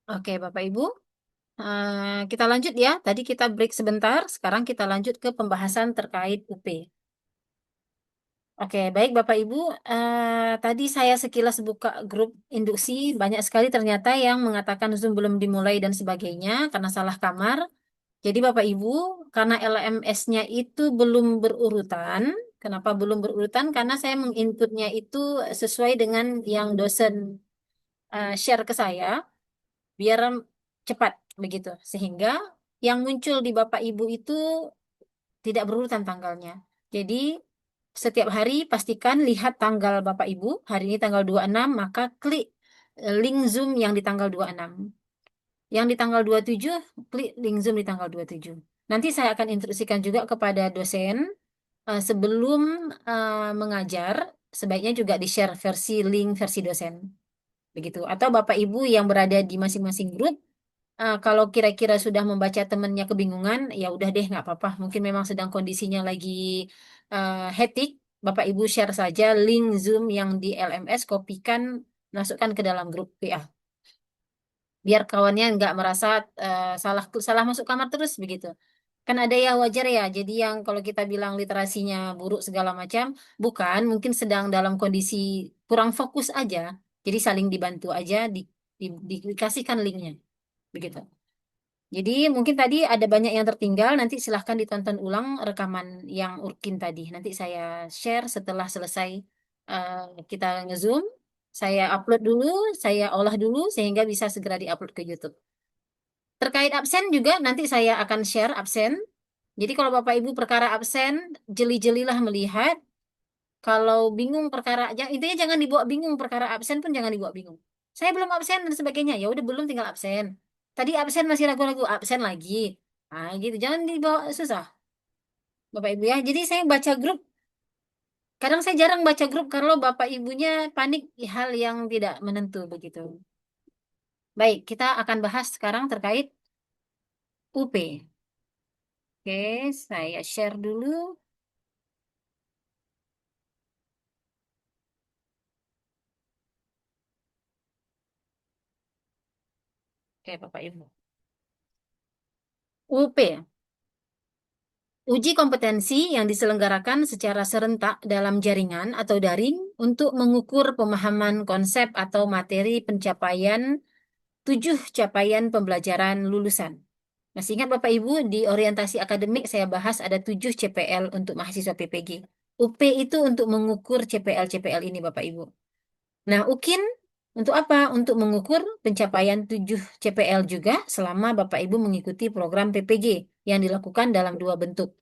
Oke, Bapak Ibu, kita lanjut ya. Tadi kita break sebentar, sekarang kita lanjut ke pembahasan terkait UP. Oke, baik Bapak Ibu. Tadi saya sekilas buka grup induksi, banyak sekali ternyata yang mengatakan Zoom belum dimulai dan sebagainya karena salah kamar. Jadi Bapak Ibu, karena LMS-nya itu belum berurutan. Kenapa belum berurutan? Karena saya menginputnya itu sesuai dengan yang dosen share ke saya, biar cepat begitu. Sehingga yang muncul di Bapak Ibu itu tidak berurutan tanggalnya. Jadi setiap hari pastikan lihat tanggal Bapak Ibu. Hari ini tanggal 26, maka klik link Zoom yang di tanggal 26. Yang di tanggal 27, klik link Zoom di tanggal 27. Nanti saya akan instruksikan juga kepada dosen sebelum mengajar, sebaiknya juga di-share versi link versi dosen. Begitu. Atau Bapak Ibu yang berada di masing-masing grup, kalau kira-kira sudah membaca temannya kebingungan, ya udah deh nggak apa-apa. Mungkin memang sedang kondisinya lagi hectic. Bapak Ibu share saja link Zoom yang di LMS, kopikan, masukkan ke dalam grup PA. Biar kawannya nggak merasa salah salah masuk kamar terus begitu. Kan ada ya wajar ya. Jadi yang kalau kita bilang literasinya buruk segala macam, bukan. Mungkin sedang dalam kondisi kurang fokus aja. Jadi saling dibantu aja, dikasihkan linknya. Begitu. Jadi mungkin tadi ada banyak yang tertinggal, nanti silahkan ditonton ulang rekaman yang Urkin tadi. Nanti saya share setelah selesai kita nge-zoom. Saya upload dulu, saya olah dulu sehingga bisa segera diupload ke YouTube. Terkait absen juga nanti saya akan share absen. Jadi kalau Bapak Ibu perkara absen, jeli-jelilah melihat. Kalau bingung perkara, intinya jangan dibawa bingung perkara absen pun jangan dibawa bingung. Saya belum absen dan sebagainya. Ya udah belum tinggal absen. Tadi absen masih ragu-ragu, absen lagi. Nah, gitu. Jangan dibawa susah, Bapak Ibu ya. Jadi saya baca grup, kadang saya jarang baca grup kalau Bapak Ibunya panik hal yang tidak menentu begitu. Baik, kita akan bahas sekarang terkait UP. Oke, saya share dulu. Oke, Bapak Ibu. UP. Uji kompetensi yang diselenggarakan secara serentak dalam jaringan atau daring untuk mengukur pemahaman konsep atau materi pencapaian 7 capaian pembelajaran lulusan. Masih ingat Bapak Ibu, di orientasi akademik saya bahas ada 7 CPL untuk mahasiswa PPG. UP itu untuk mengukur CPL-CPL ini Bapak Ibu. Nah, UKIN untuk apa? Untuk mengukur pencapaian 7 CPL juga selama Bapak Ibu mengikuti program PPG yang dilakukan dalam 2 bentuk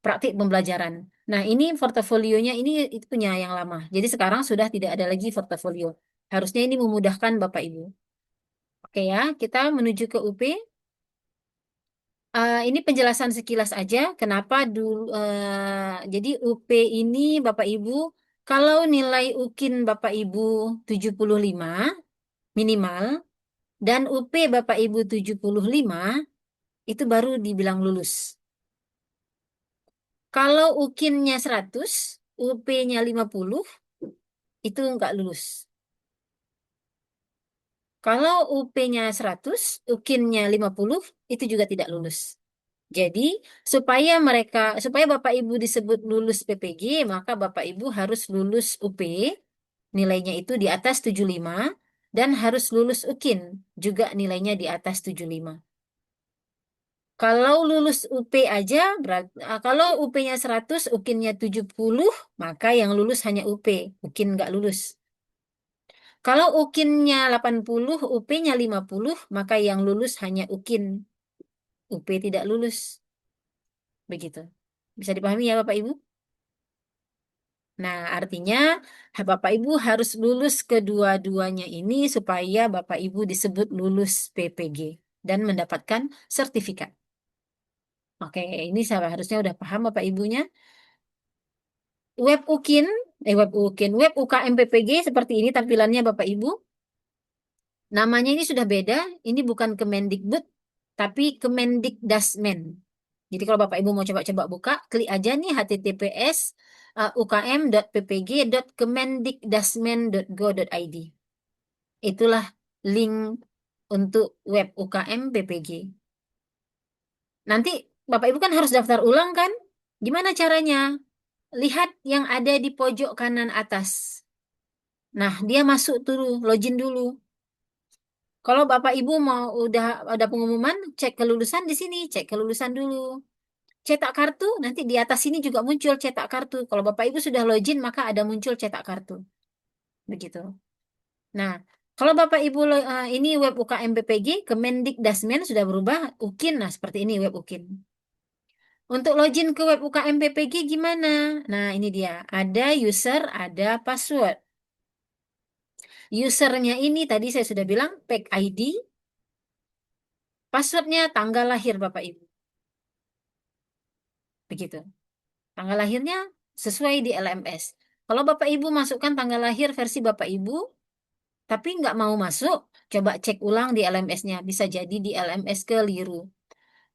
praktik pembelajaran. Nah, ini portofolionya ini itu punya yang lama. Jadi sekarang sudah tidak ada lagi portofolio. Harusnya ini memudahkan Bapak Ibu. Oke ya, kita menuju ke UP. Ini penjelasan sekilas aja kenapa dulu jadi UP ini Bapak Ibu kalau nilai UKIN Bapak Ibu 75 minimal dan UP Bapak Ibu 75 itu baru dibilang lulus. Kalau UKIN-nya 100, UP-nya 50 itu nggak lulus. Kalau UP-nya 100, UKIN-nya 50 itu juga tidak lulus. Jadi, supaya Bapak Ibu disebut lulus PPG, maka Bapak Ibu harus lulus UP, nilainya itu di atas 75, dan harus lulus UKIN, juga nilainya di atas 75. Kalau lulus UP aja, kalau UP-nya 100, UKIN-nya 70, maka yang lulus hanya UP, UKIN nggak lulus. Kalau UKIN-nya 80, UP-nya 50, maka yang lulus hanya UKIN, UP tidak lulus. Begitu. Bisa dipahami ya Bapak Ibu? Nah, artinya Bapak Ibu harus lulus kedua-duanya ini supaya Bapak Ibu disebut lulus PPG dan mendapatkan sertifikat. Oke, ini saya harusnya udah paham Bapak Ibunya. Web UKIN, web UKIN, web UKM PPG seperti ini tampilannya Bapak Ibu. Namanya ini sudah beda, ini bukan Kemendikbud, tapi Kemendikdasmen. Jadi kalau Bapak Ibu mau coba-coba buka, klik aja nih https ukm.ppg.kemendikdasmen.go.id. Itulah link untuk web UKM PPG. Nanti Bapak Ibu kan harus daftar ulang kan? Gimana caranya? Lihat yang ada di pojok kanan atas. Nah, dia masuk dulu, login dulu. Kalau Bapak Ibu mau udah ada pengumuman, cek kelulusan di sini, cek kelulusan dulu. Cetak kartu, nanti di atas sini juga muncul cetak kartu. Kalau Bapak Ibu sudah login, maka ada muncul cetak kartu. Begitu. Nah, kalau Bapak Ibu ini web UKM PPG, Kemendikdasmen sudah berubah, UKIN. Nah, seperti ini web UKIN. Untuk login ke web UKM PPG gimana? Nah, ini dia. Ada user, ada password. Usernya ini tadi saya sudah bilang, pack ID. Passwordnya tanggal lahir Bapak Ibu. Begitu. Tanggal lahirnya sesuai di LMS. Kalau Bapak Ibu masukkan tanggal lahir versi Bapak Ibu, tapi nggak mau masuk, coba cek ulang di LMS-nya. Bisa jadi di LMS keliru.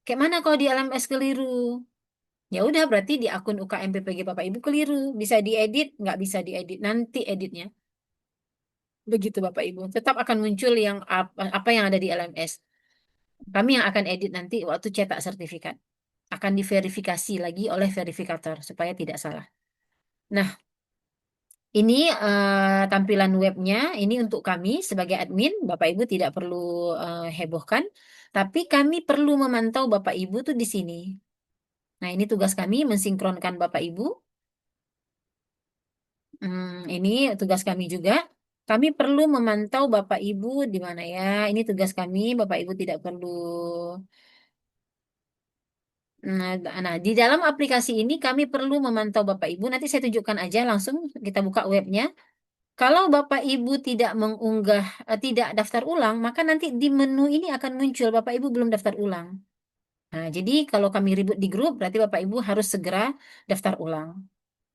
Kayak mana kalau di LMS keliru? Ya udah berarti di akun UKM PPG Bapak Ibu keliru. Bisa diedit, nggak bisa diedit. Nanti editnya. Begitu Bapak Ibu. Tetap akan muncul yang apa yang ada di LMS. Kami yang akan edit nanti waktu cetak sertifikat. Akan diverifikasi lagi oleh verifikator supaya tidak salah. Nah, ini tampilan webnya. Ini untuk kami sebagai admin. Bapak Ibu tidak perlu hebohkan. Tapi kami perlu memantau Bapak Ibu tuh di sini. Nah, ini tugas kami mensinkronkan Bapak Ibu. Ini tugas kami juga. Kami perlu memantau Bapak Ibu di mana ya. Ini tugas kami. Bapak Ibu tidak perlu. Nah, di dalam aplikasi ini kami perlu memantau Bapak Ibu. Nanti saya tunjukkan aja langsung. Kita buka webnya. Kalau Bapak Ibu tidak mengunggah, tidak daftar ulang, maka nanti di menu ini akan muncul Bapak Ibu belum daftar ulang. Nah, jadi kalau kami ribut di grup, berarti Bapak Ibu harus segera daftar ulang.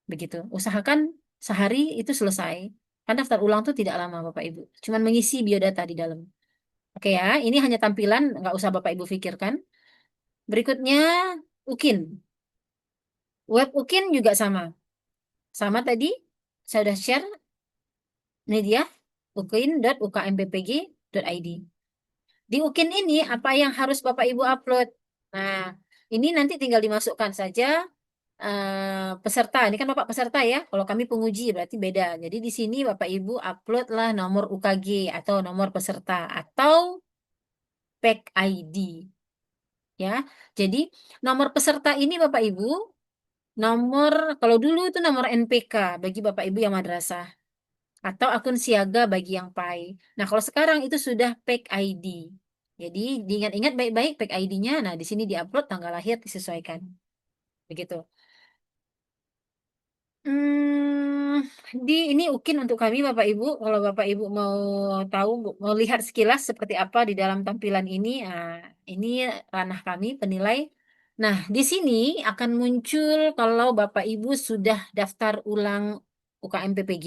Begitu. Usahakan sehari itu selesai. Kan daftar ulang tuh tidak lama Bapak Ibu. Cuman mengisi biodata di dalam. Oke ya, ini hanya tampilan, nggak usah Bapak Ibu pikirkan. Berikutnya, UKIN. Web UKIN juga sama. Sama tadi, saya sudah share. Ini dia, ukin.ukmpg.id. Di UKIN ini, apa yang harus Bapak Ibu upload? Nah, ini nanti tinggal dimasukkan saja peserta. Ini kan Bapak peserta ya. Kalau kami penguji berarti beda. Jadi di sini Bapak Ibu uploadlah nomor UKG atau nomor peserta atau pack ID ya. Jadi nomor peserta ini Bapak Ibu nomor kalau dulu itu nomor NPK bagi Bapak Ibu yang madrasah atau akun siaga bagi yang PAI. Nah, kalau sekarang itu sudah pack ID. Jadi diingat-ingat baik-baik pack ID-nya. Nah, di sini diupload tanggal lahir disesuaikan. Begitu. Di ini UKIN untuk kami Bapak Ibu. Kalau Bapak Ibu mau tahu, mau lihat sekilas seperti apa di dalam tampilan ini, ini ranah kami penilai. Nah, di sini akan muncul kalau Bapak Ibu sudah daftar ulang UKM PPG,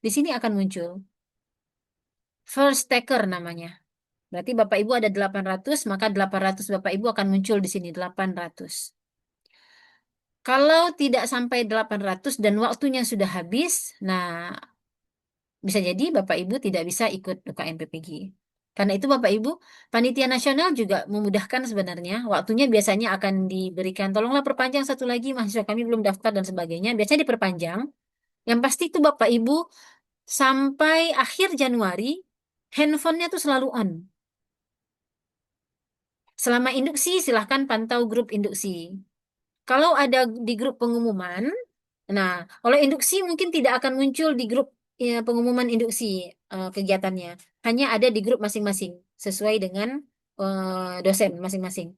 di sini akan muncul first taker namanya. Berarti Bapak Ibu ada 800, maka 800 Bapak Ibu akan muncul di sini 800. Kalau tidak sampai 800 dan waktunya sudah habis, nah bisa jadi Bapak Ibu tidak bisa ikut UKM PPG. Karena itu Bapak Ibu, Panitia Nasional juga memudahkan sebenarnya. Waktunya biasanya akan diberikan, tolonglah perpanjang satu lagi, mahasiswa kami belum daftar dan sebagainya. Biasanya diperpanjang. Yang pasti itu Bapak Ibu sampai akhir Januari, handphonenya tuh selalu on. Selama induksi, silahkan pantau grup induksi. Kalau ada di grup pengumuman, nah, kalau induksi mungkin tidak akan muncul di grup pengumuman induksi kegiatannya. Hanya ada di grup masing-masing sesuai dengan dosen masing-masing.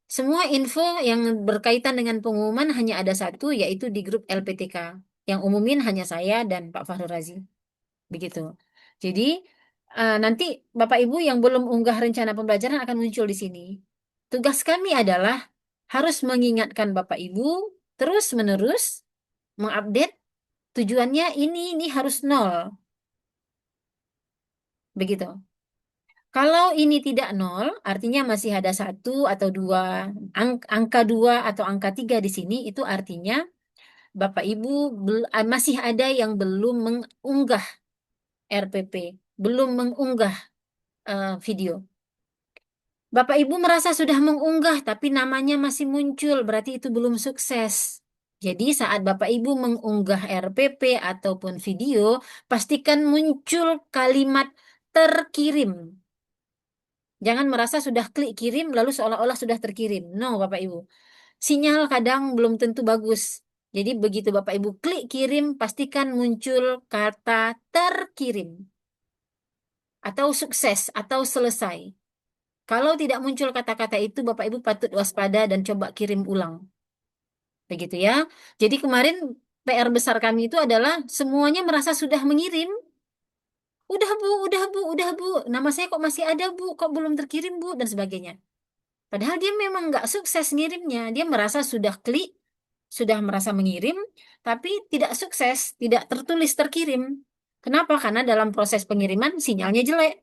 Semua info yang berkaitan dengan pengumuman hanya ada satu, yaitu di grup LPTK. Yang umumin hanya saya dan Pak Fahru Razi. Begitu. Jadi nanti Bapak Ibu yang belum unggah rencana pembelajaran akan muncul di sini. Tugas kami adalah harus mengingatkan Bapak Ibu terus-menerus mengupdate. Tujuannya ini harus nol. Begitu. Kalau ini tidak nol, artinya masih ada satu atau dua, angka dua atau angka tiga di sini, itu artinya Bapak Ibu masih ada yang belum mengunggah RPP, belum mengunggah video. Bapak Ibu merasa sudah mengunggah, tapi namanya masih muncul, berarti itu belum sukses. Jadi saat Bapak Ibu mengunggah RPP ataupun video, pastikan muncul kalimat terkirim. Jangan merasa sudah klik kirim lalu seolah-olah sudah terkirim. No, Bapak Ibu. Sinyal kadang belum tentu bagus. Jadi begitu Bapak Ibu klik kirim, pastikan muncul kata terkirim atau sukses atau selesai. Kalau tidak muncul kata-kata itu, Bapak Ibu patut waspada dan coba kirim ulang. Begitu ya. Jadi kemarin PR besar kami itu adalah semuanya merasa sudah mengirim. Udah Bu, udah Bu, udah Bu. Nama saya kok masih ada Bu, kok belum terkirim Bu, dan sebagainya. Padahal dia memang nggak sukses ngirimnya. Dia merasa sudah klik, sudah merasa mengirim, tapi tidak sukses, tidak tertulis terkirim. Kenapa? Karena dalam proses pengiriman sinyalnya jelek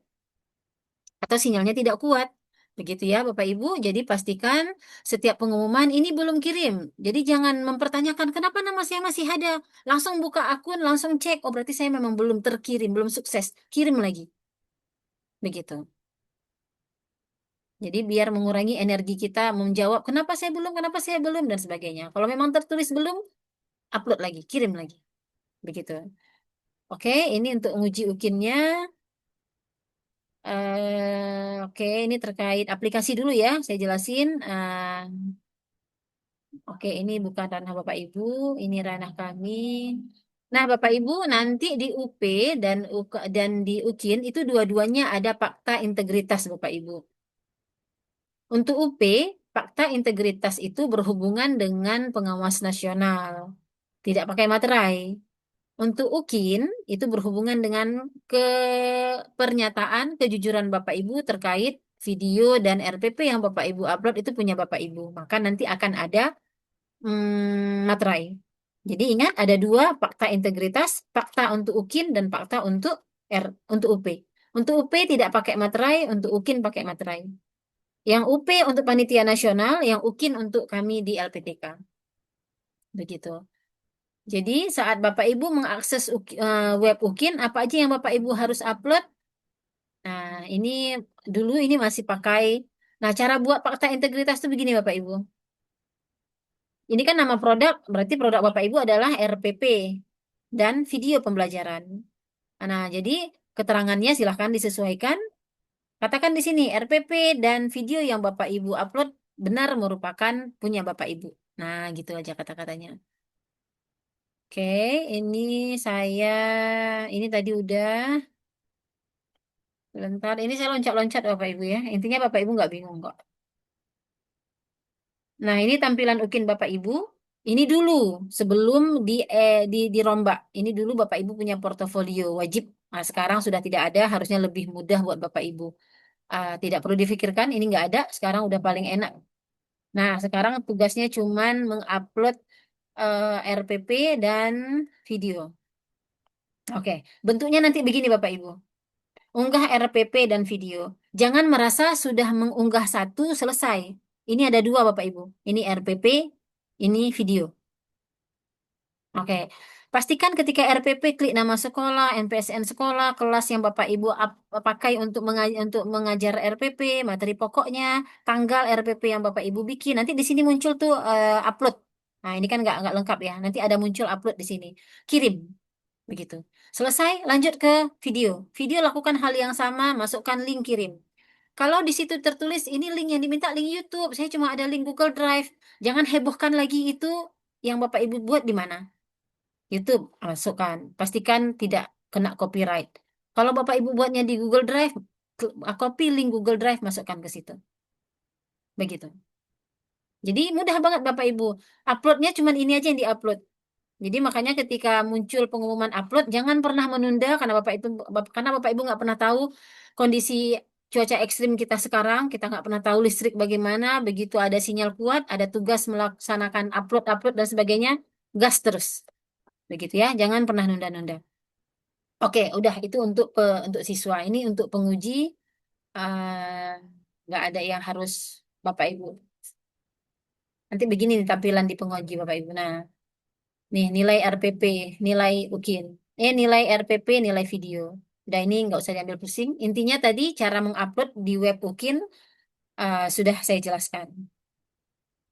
atau sinyalnya tidak kuat. Begitu ya Bapak Ibu. Jadi pastikan setiap pengumuman ini belum kirim. Jadi jangan mempertanyakan kenapa nama saya masih ada. Langsung buka akun, langsung cek. Oh berarti saya memang belum terkirim, belum sukses. Kirim lagi. Begitu. Jadi biar mengurangi energi kita menjawab kenapa saya belum, dan sebagainya. Kalau memang tertulis belum, upload lagi, kirim lagi. Begitu. Oke, ini untuk uji ukinnya. Oke, ini terkait aplikasi dulu ya, saya jelasin. Oke, ini bukan ranah Bapak Ibu, ini ranah kami. Nah, Bapak Ibu, nanti di UP dan dan di UKIN itu dua-duanya ada fakta integritas Bapak Ibu. Untuk UP, fakta integritas itu berhubungan dengan pengawas nasional, tidak pakai materai. Untuk UKIN itu berhubungan dengan ke pernyataan kejujuran Bapak Ibu terkait video dan RPP yang Bapak Ibu upload itu punya Bapak Ibu. Maka nanti akan ada materai. Jadi ingat ada dua fakta integritas, fakta untuk UKIN dan fakta untuk untuk UP. Untuk UP tidak pakai materai, untuk UKIN pakai materai. Yang UP untuk panitia nasional, yang UKIN untuk kami di LPTK. Begitu. Jadi saat Bapak Ibu mengakses web UKIN, apa aja yang Bapak Ibu harus upload? Nah, ini dulu ini masih pakai. Nah, cara buat fakta integritas itu begini Bapak Ibu. Ini kan nama produk, berarti produk Bapak Ibu adalah RPP dan video pembelajaran. Nah, jadi keterangannya silahkan disesuaikan. Katakan di sini RPP dan video yang Bapak Ibu upload benar merupakan punya Bapak Ibu. Nah, gitu aja kata-katanya. Oke, ini saya, ini tadi udah, sebentar, ini saya loncat-loncat Bapak Ibu ya. Intinya Bapak Ibu nggak bingung kok. Nah, ini tampilan UKIN Bapak Ibu. Ini dulu, sebelum dirombak. Ini dulu Bapak Ibu punya portofolio wajib. Nah, sekarang sudah tidak ada, harusnya lebih mudah buat Bapak Ibu. Tidak perlu difikirkan, ini nggak ada, sekarang udah paling enak. Nah, sekarang tugasnya cuman mengupload RPP dan video. Oke, bentuknya nanti begini Bapak Ibu. Unggah RPP dan video. Jangan merasa sudah mengunggah satu selesai. Ini ada dua Bapak Ibu. Ini RPP, ini video. Oke. Pastikan ketika RPP klik nama sekolah, NPSN sekolah, kelas yang Bapak Ibu pakai untuk mengajar RPP, materi pokoknya, tanggal RPP yang Bapak Ibu bikin. Nanti di sini muncul tuh upload. Nah, ini kan nggak lengkap ya. Nanti ada muncul upload di sini. Kirim. Begitu. Selesai, lanjut ke video. Video lakukan hal yang sama, masukkan link kirim. Kalau di situ tertulis ini link yang diminta link YouTube, saya cuma ada link Google Drive. Jangan hebohkan lagi itu yang Bapak Ibu buat di mana? YouTube, masukkan. Pastikan tidak kena copyright. Kalau Bapak Ibu buatnya di Google Drive, copy link Google Drive, masukkan ke situ. Begitu. Jadi mudah banget Bapak Ibu. Uploadnya cuma ini aja yang diupload. Jadi makanya ketika muncul pengumuman upload, jangan pernah menunda karena Bapak Ibu nggak pernah tahu kondisi cuaca ekstrim kita sekarang. Kita nggak pernah tahu listrik bagaimana. Begitu ada sinyal kuat, ada tugas melaksanakan upload dan sebagainya, gas terus. Begitu ya, jangan pernah nunda-nunda. Oke, udah itu untuk siswa. Ini untuk penguji eh, nggak ada yang harus Bapak Ibu. Nanti begini nih tampilan di penguji Bapak Ibu. Nah, nih nilai RPP, nilai UKIN. Nilai RPP, nilai video. Udah ini nggak usah diambil pusing. Intinya tadi cara mengupload di web UKIN sudah saya jelaskan.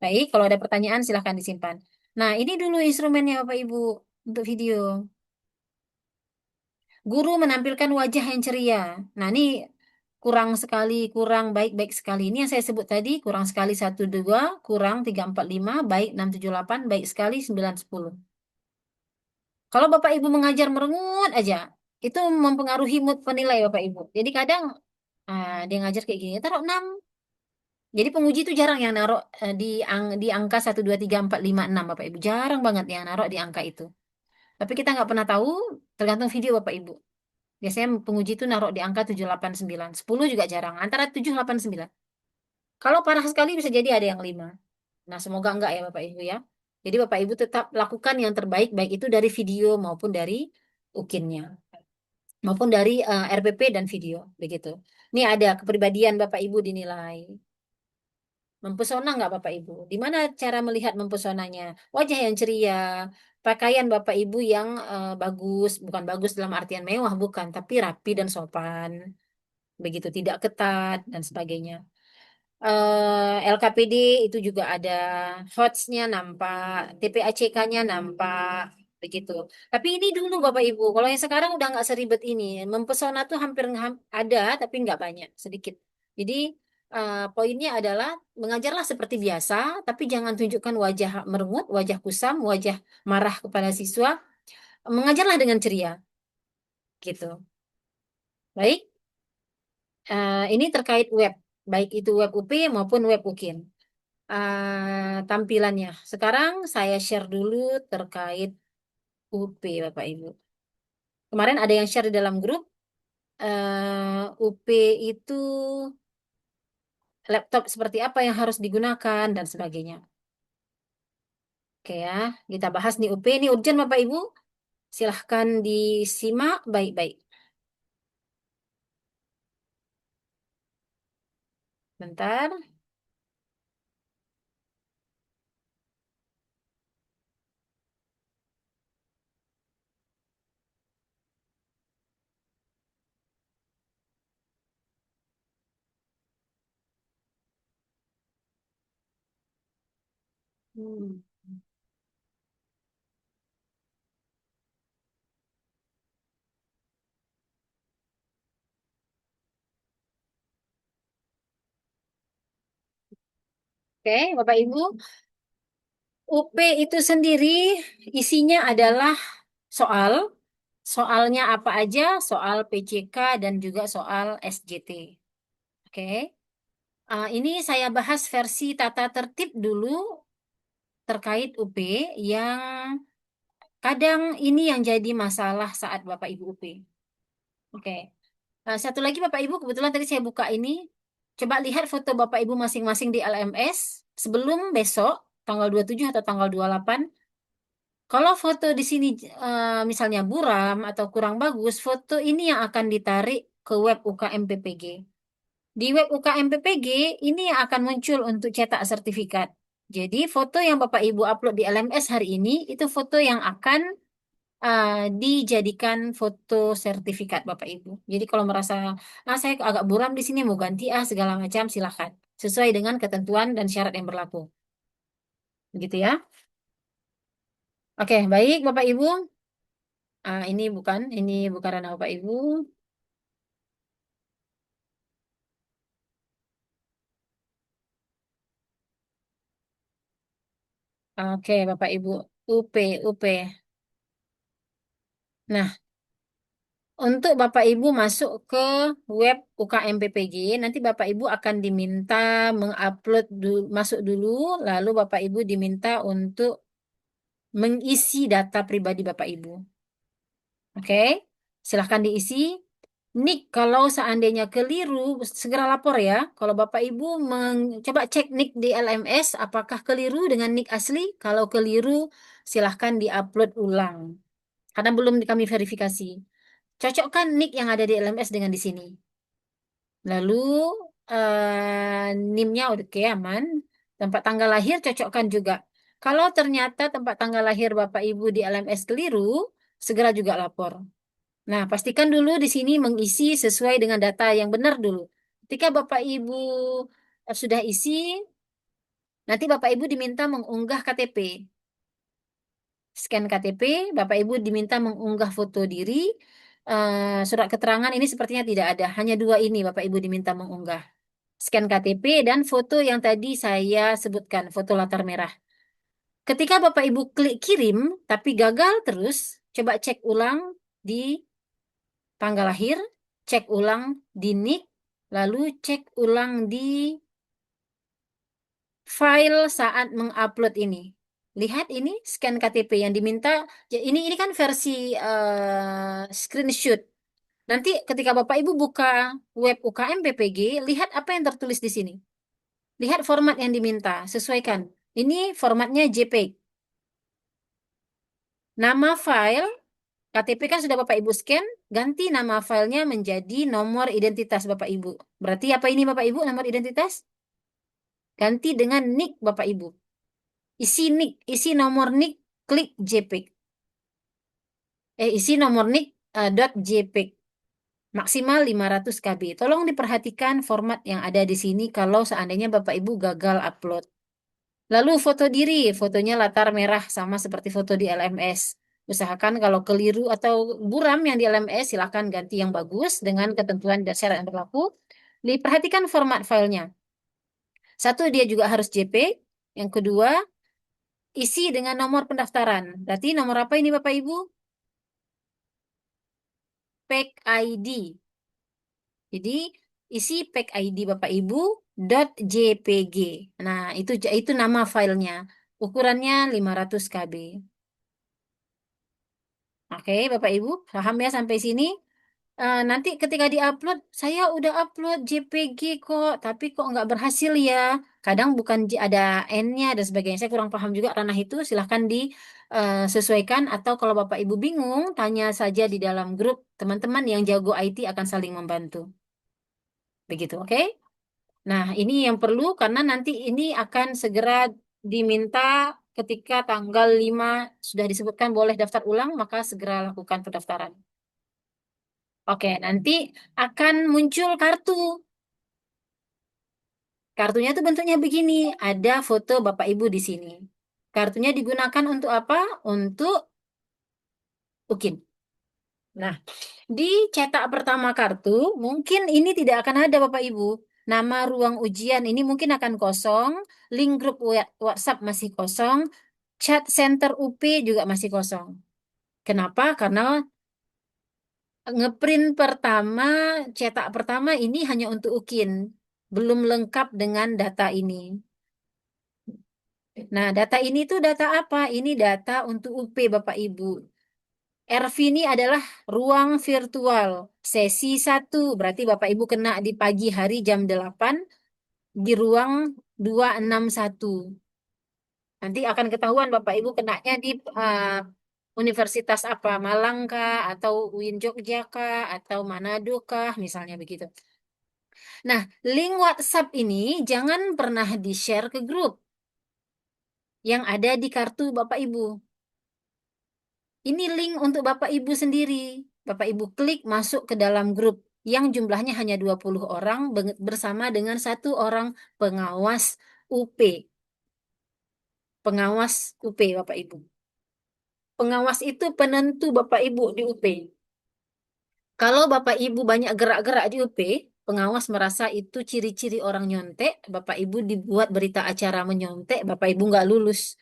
Baik, kalau ada pertanyaan silahkan disimpan. Nah, ini dulu instrumennya Bapak Ibu untuk video. Guru menampilkan wajah yang ceria. Nah, ini kurang sekali, kurang baik-baik sekali. Ini yang saya sebut tadi, kurang sekali satu 2 kurang 3 4 5 baik 6 7 8 baik sekali 9 10. Kalau Bapak Ibu mengajar merengut aja, itu mempengaruhi mood penilai Bapak Ibu. Jadi kadang dia ngajar kayak gini, taruh 6. Jadi penguji itu jarang yang naruh di angka 1 2 3 4 5 6 Bapak Ibu. Jarang banget yang naruh di angka itu. Tapi kita nggak pernah tahu, tergantung video Bapak Ibu. Biasanya penguji itu naruh di angka 7 8 9 10 juga jarang. Antara 7 8 9. Kalau parah sekali bisa jadi ada yang 5. Nah, semoga enggak ya Bapak Ibu ya. Jadi Bapak Ibu tetap lakukan yang terbaik, baik itu dari video maupun dari ukinnya. Maupun dari RPP dan video. Begitu. Ini ada kepribadian Bapak Ibu dinilai. Mempesona nggak Bapak Ibu? Di mana cara melihat mempesonanya? Wajah yang ceria, pakaian Bapak Ibu yang bagus, bukan bagus dalam artian mewah, bukan, tapi rapi dan sopan, begitu tidak ketat dan sebagainya. LKPD itu juga ada HOTS-nya nampak, TPACK-nya nampak, begitu. Tapi ini dulu Bapak Ibu, kalau yang sekarang udah nggak seribet ini. Mempesona tuh ada, tapi nggak banyak, sedikit. Jadi poinnya adalah mengajarlah seperti biasa, tapi jangan tunjukkan wajah merengut, wajah kusam, wajah marah kepada siswa. Mengajarlah dengan ceria, gitu. Baik, ini terkait web, baik itu web UP maupun web UKIN. Tampilannya. Sekarang saya share dulu terkait UP, Bapak Ibu. Kemarin ada yang share di dalam grup, UP itu laptop seperti apa yang harus digunakan dan sebagainya. Oke ya, kita bahas nih UP. Ini urgent Bapak Ibu. Silahkan disimak baik-baik. Bentar. Hmm. Oke, Bapak Ibu. UP itu sendiri isinya adalah soal. Soalnya apa aja? Soal PCK dan juga soal SJT. Oke. Ini saya bahas versi tata tertib dulu terkait UP yang kadang ini yang jadi masalah saat Bapak Ibu UP. Oke. Satu lagi Bapak Ibu, kebetulan tadi saya buka ini. Coba lihat foto Bapak Ibu masing-masing di LMS sebelum besok, tanggal 27 atau tanggal 28. Kalau foto di sini misalnya buram atau kurang bagus, foto ini yang akan ditarik ke web UKM PPG. Di web UKM PPG ini yang akan muncul untuk cetak sertifikat. Jadi foto yang Bapak Ibu upload di LMS hari ini itu foto yang akan dijadikan foto sertifikat Bapak Ibu. Jadi kalau merasa saya agak buram di sini mau ganti segala macam silahkan. Sesuai dengan ketentuan dan syarat yang berlaku. Begitu ya. Oke, baik Bapak Ibu. Ini bukan ranah Bapak Ibu. Oke, Bapak Ibu. UP, UP. Nah, untuk Bapak Ibu masuk ke web UKM PPG, nanti Bapak Ibu akan diminta masuk dulu, lalu Bapak Ibu diminta untuk mengisi data pribadi Bapak Ibu. Oke, silahkan diisi. Nik, kalau seandainya keliru, segera lapor ya. Kalau Bapak Ibu coba cek nik di LMS, apakah keliru dengan nik asli? Kalau keliru, silahkan diupload ulang. Karena belum kami verifikasi. Cocokkan nik yang ada di LMS dengan di sini. Lalu NIM-nya oke aman. Tempat tanggal lahir cocokkan juga. Kalau ternyata tempat tanggal lahir Bapak Ibu di LMS keliru, segera juga lapor. Nah, pastikan dulu di sini mengisi sesuai dengan data yang benar dulu. Ketika Bapak Ibu sudah isi, nanti Bapak Ibu diminta mengunggah KTP. Scan KTP, Bapak Ibu diminta mengunggah foto diri. Surat keterangan ini sepertinya tidak ada, hanya dua ini Bapak Ibu diminta mengunggah. Scan KTP dan foto yang tadi saya sebutkan, foto latar merah. Ketika Bapak Ibu klik kirim, tapi gagal terus, coba cek ulang di tanggal lahir, cek ulang di NIK, lalu cek ulang di file saat mengupload ini. Lihat ini scan KTP yang diminta. Ya, ini kan versi screenshot. Nanti ketika Bapak Ibu buka web UKM PPG, lihat apa yang tertulis di sini. Lihat format yang diminta, sesuaikan. Ini formatnya JPEG. Nama file KTP kan sudah Bapak Ibu scan, ganti nama filenya menjadi nomor identitas Bapak Ibu. Berarti apa ini Bapak Ibu nomor identitas? Ganti dengan NIK Bapak Ibu. Isi NIK, isi nomor NIK, klik JPEG. Isi nomor NIK .jpeg. Maksimal 500 KB. Tolong diperhatikan format yang ada di sini kalau seandainya Bapak Ibu gagal upload. Lalu foto diri, fotonya latar merah sama seperti foto di LMS. Usahakan kalau keliru atau buram yang di LMS, silakan ganti yang bagus dengan ketentuan dasar yang berlaku. Diperhatikan format filenya. Satu, dia juga harus JPEG. Yang kedua, isi dengan nomor pendaftaran. Berarti nomor apa ini Bapak Ibu? PAC ID. Jadi isi PAC ID Bapak Ibu .jpg. Nah, itu nama filenya. Ukurannya 500 KB. Oke, Bapak Ibu, paham ya sampai sini? Nanti ketika diupload, saya udah upload JPG kok, tapi kok nggak berhasil ya. Kadang bukan ada N-nya dan sebagainya. Saya kurang paham juga ranah itu. Silahkan disesuaikan atau kalau Bapak Ibu bingung, tanya saja di dalam grup. Teman-teman yang jago IT akan saling membantu. Begitu, oke? Nah, ini yang perlu karena nanti ini akan segera diminta ketika tanggal 5 sudah disebutkan boleh daftar ulang, maka segera lakukan pendaftaran. Oke, nanti akan muncul kartu. Kartunya tuh bentuknya begini, ada foto Bapak Ibu di sini. Kartunya digunakan untuk apa? Untuk UKIN. Nah, di cetak pertama kartu, mungkin ini tidak akan ada Bapak Ibu. Nama ruang ujian ini mungkin akan kosong, link grup WhatsApp masih kosong, chat center UP juga masih kosong. Kenapa? Karena ngeprint pertama, cetak pertama ini hanya untuk UKIN, belum lengkap dengan data ini. Nah, data ini tuh data apa? Ini data untuk UP Bapak Ibu. RV ini adalah ruang virtual. Sesi 1, berarti Bapak Ibu kena di pagi hari jam 8 di ruang 261. Nanti akan ketahuan Bapak Ibu kenanya di universitas apa, Malang kah, atau UIN Jogja kah, atau Manado kah, misalnya begitu. Nah, link WhatsApp ini jangan pernah di-share ke grup yang ada di kartu Bapak Ibu. Ini link untuk Bapak Ibu sendiri. Bapak Ibu klik masuk ke dalam grup yang jumlahnya hanya 20 orang bersama dengan satu orang pengawas UP. Pengawas UP Bapak Ibu. Pengawas itu penentu Bapak Ibu di UP. Kalau Bapak Ibu banyak gerak-gerak di UP, pengawas merasa itu ciri-ciri orang nyontek, Bapak Ibu dibuat berita acara menyontek, Bapak Ibu nggak lulus.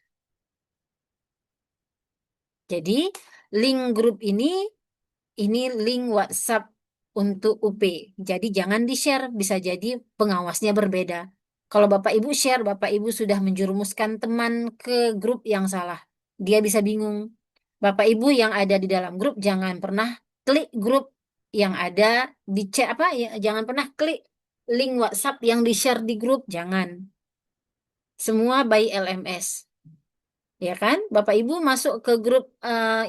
Jadi, link grup ini link WhatsApp untuk UP. Jadi jangan di-share, bisa jadi pengawasnya berbeda. Kalau Bapak Ibu share, Bapak Ibu sudah menjerumuskan teman ke grup yang salah. Dia bisa bingung. Bapak Ibu yang ada di dalam grup jangan pernah klik grup yang ada di chat apa ya, jangan pernah klik link WhatsApp yang di-share di grup, jangan. Semua by LMS. Ya kan? Bapak Ibu masuk ke grup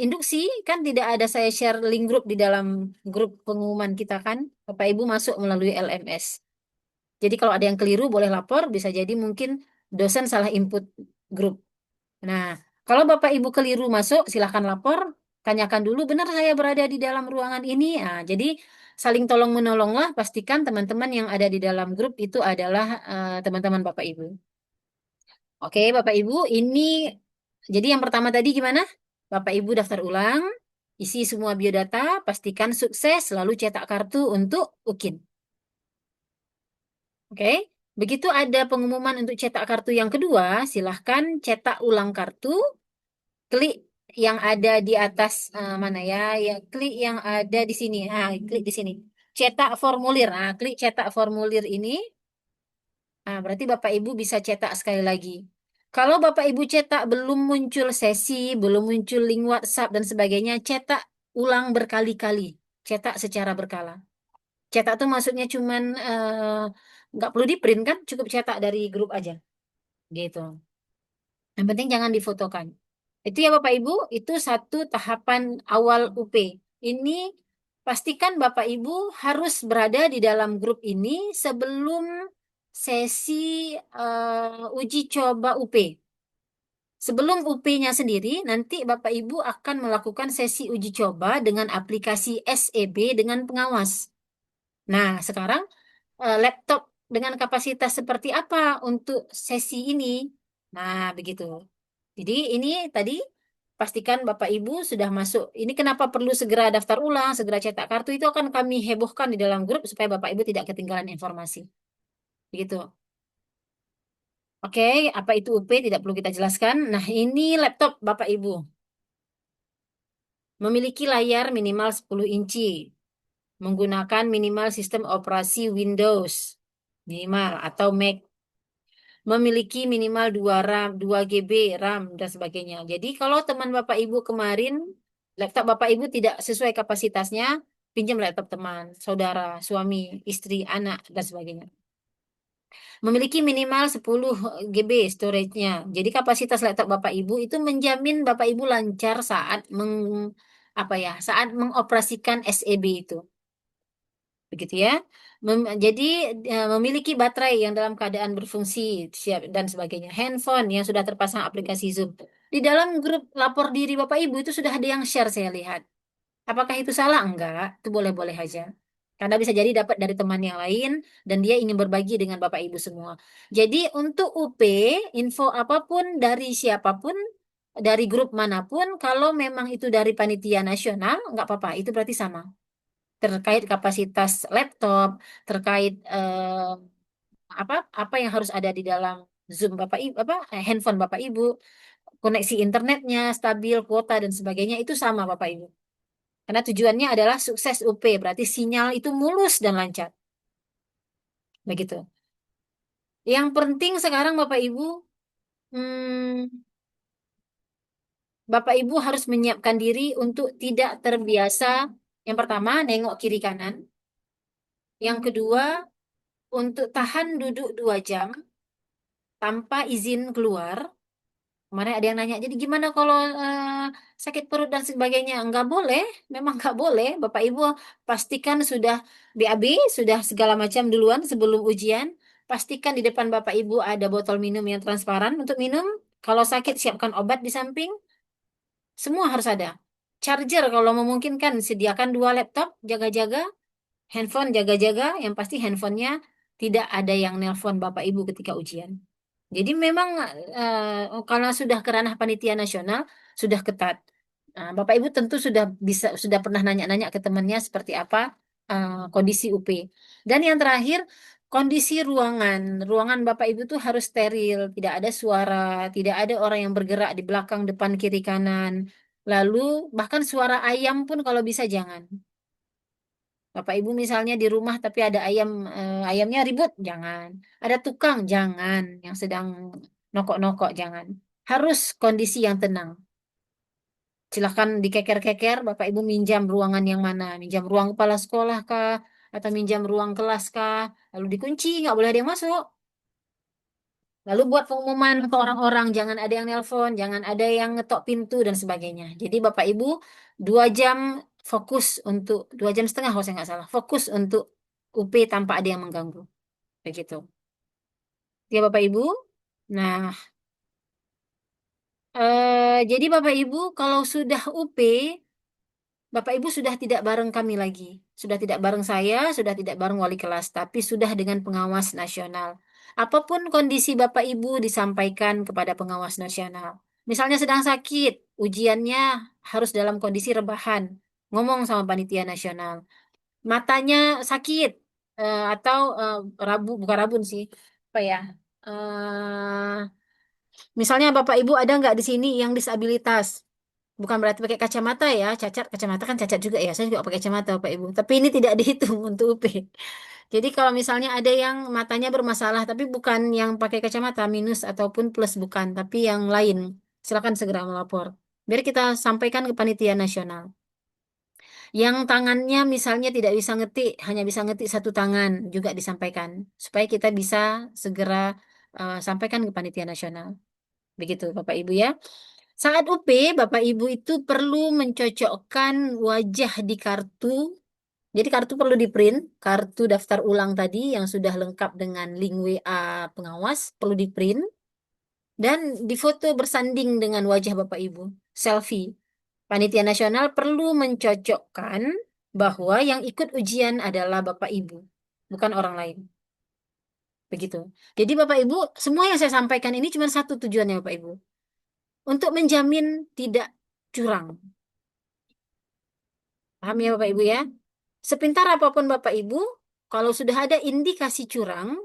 induksi, kan tidak ada saya share link grup di dalam grup pengumuman kita kan? Bapak Ibu masuk melalui LMS. Jadi kalau ada yang keliru boleh lapor, bisa jadi mungkin dosen salah input grup. Nah, kalau Bapak Ibu keliru masuk, silahkan lapor. Tanyakan dulu, benar saya berada di dalam ruangan ini. Nah, jadi saling tolong menolonglah. Pastikan teman-teman yang ada di dalam grup itu adalah teman-teman Bapak Ibu. Oke, Bapak Ibu, ini jadi yang pertama tadi gimana? Bapak Ibu daftar ulang, isi semua biodata, pastikan sukses, lalu cetak kartu untuk UKIN. Oke, begitu ada pengumuman untuk cetak kartu yang kedua, silahkan cetak ulang kartu, klik yang ada di atas mana ya, ya klik yang ada di sini, klik di sini, cetak formulir, klik cetak formulir ini. Berarti Bapak Ibu bisa cetak sekali lagi. Kalau Bapak Ibu cetak belum muncul sesi, belum muncul link WhatsApp dan sebagainya, cetak ulang berkali-kali. Cetak secara berkala. Cetak tuh maksudnya cuman nggak perlu di print kan, cukup cetak dari grup aja. Gitu. Yang penting jangan difotokan. Itu ya Bapak Ibu, itu satu tahapan awal UP. Ini pastikan Bapak Ibu harus berada di dalam grup ini sebelum sesi uji coba UP. Sebelum UP-nya sendiri, nanti Bapak Ibu akan melakukan sesi uji coba dengan aplikasi SEB dengan pengawas. Nah, sekarang laptop dengan kapasitas seperti apa untuk sesi ini? Nah, begitu. Jadi ini tadi pastikan Bapak Ibu sudah masuk. Ini kenapa perlu segera daftar ulang, segera cetak kartu itu akan kami hebohkan di dalam grup supaya Bapak Ibu tidak ketinggalan informasi. Begitu. Oke, apa itu UP tidak perlu kita jelaskan. Nah, ini laptop Bapak Ibu. Memiliki layar minimal 10 inci. Menggunakan minimal sistem operasi Windows. Minimal atau Mac. Memiliki minimal 2 RAM, 2 GB RAM dan sebagainya. Jadi kalau teman Bapak Ibu kemarin laptop Bapak Ibu tidak sesuai kapasitasnya, pinjam laptop teman, saudara, suami, istri, anak dan sebagainya. Memiliki minimal 10 GB storage-nya. Jadi kapasitas laptop Bapak Ibu itu menjamin Bapak Ibu lancar saat saat mengoperasikan SEB itu. Begitu ya. Jadi memiliki baterai yang dalam keadaan berfungsi siap dan sebagainya. Handphone yang sudah terpasang aplikasi Zoom. Di dalam grup lapor diri Bapak Ibu itu sudah ada yang share saya lihat. Apakah itu salah? Enggak. Itu boleh-boleh aja. Karena bisa jadi dapat dari teman yang lain dan dia ingin berbagi dengan Bapak Ibu semua. Jadi untuk UP, info apapun dari siapapun, dari grup manapun, kalau memang itu dari panitia nasional, enggak apa-apa. Itu berarti sama terkait kapasitas laptop, terkait apa apa yang harus ada di dalam Zoom Bapak Ibu, handphone Bapak Ibu, koneksi internetnya stabil, kuota dan sebagainya itu sama Bapak Ibu. Karena tujuannya adalah sukses UP, berarti sinyal itu mulus dan lancar. Begitu. Yang penting sekarang Bapak Ibu, hmm, Bapak Ibu harus menyiapkan diri untuk tidak terbiasa. Yang pertama, nengok kiri kanan. Yang kedua, untuk tahan duduk 2 jam tanpa izin keluar. Kemarin ada yang nanya, jadi gimana kalau sakit perut dan sebagainya? Enggak boleh, memang enggak boleh. Bapak Ibu pastikan sudah BAB, sudah segala macam duluan sebelum ujian. Pastikan di depan Bapak Ibu ada botol minum yang transparan untuk minum. Kalau sakit, siapkan obat di samping. Semua harus ada. Charger kalau memungkinkan, sediakan 2 laptop, jaga-jaga. Handphone jaga-jaga, yang pasti handphonenya tidak ada yang nelpon Bapak Ibu ketika ujian. Jadi memang karena sudah ke ranah panitia nasional sudah ketat. Nah, Bapak Ibu tentu sudah pernah nanya-nanya ke temannya seperti apa kondisi UP. Dan yang terakhir kondisi ruangan. Ruangan Bapak Ibu tuh harus steril, tidak ada suara, tidak ada orang yang bergerak di belakang, depan, kiri, kanan. Lalu bahkan suara ayam pun kalau bisa jangan. Bapak Ibu misalnya di rumah tapi ada ayam ayamnya ribut, jangan. Ada tukang, jangan. Yang sedang nokok-nokok, jangan. Harus kondisi yang tenang. Silahkan dikeker-keker, Bapak Ibu minjam ruangan yang mana? Minjam ruang kepala sekolah kah? Atau minjam ruang kelas kah? Lalu dikunci, nggak boleh ada yang masuk. Lalu buat pengumuman ke orang-orang, jangan ada yang nelpon, jangan ada yang ngetok pintu dan sebagainya. Jadi Bapak Ibu 2 jam fokus untuk 2 jam setengah kalau saya nggak salah, fokus untuk UP tanpa ada yang mengganggu. Begitu. Ya Bapak Ibu. Nah, jadi Bapak Ibu kalau sudah UP, Bapak Ibu sudah tidak bareng kami lagi. Sudah tidak bareng saya, sudah tidak bareng wali kelas, tapi sudah dengan pengawas nasional. Apapun kondisi Bapak Ibu disampaikan kepada pengawas nasional. Misalnya sedang sakit, ujiannya harus dalam kondisi rebahan. Ngomong sama panitia nasional. Matanya sakit, atau rabu, bukan rabun sih. Apa ya? Misalnya Bapak Ibu ada nggak di sini yang disabilitas? Bukan berarti pakai kacamata ya, cacat, kacamata kan cacat juga ya. Saya juga pakai kacamata Bapak Ibu. Tapi ini tidak dihitung untuk UP. Jadi kalau misalnya ada yang matanya bermasalah, tapi bukan yang pakai kacamata minus ataupun plus bukan, tapi yang lain, silakan segera melapor. Biar kita sampaikan ke panitia nasional. Yang tangannya misalnya tidak bisa ngetik, hanya bisa ngetik satu tangan juga disampaikan, supaya kita bisa segera sampaikan ke panitia nasional. Begitu Bapak Ibu ya. Saat UP, Bapak Ibu itu perlu mencocokkan wajah di kartu. Jadi kartu perlu di-print, kartu daftar ulang tadi yang sudah lengkap dengan link WA pengawas perlu di-print dan difoto bersanding dengan wajah Bapak Ibu, selfie. Panitia nasional perlu mencocokkan bahwa yang ikut ujian adalah Bapak Ibu, bukan orang lain. Begitu. Jadi Bapak Ibu, semua yang saya sampaikan ini cuma satu tujuannya Bapak Ibu. Untuk menjamin tidak curang. Paham ya Bapak Ibu ya? Sepintar apapun Bapak Ibu, kalau sudah ada indikasi curang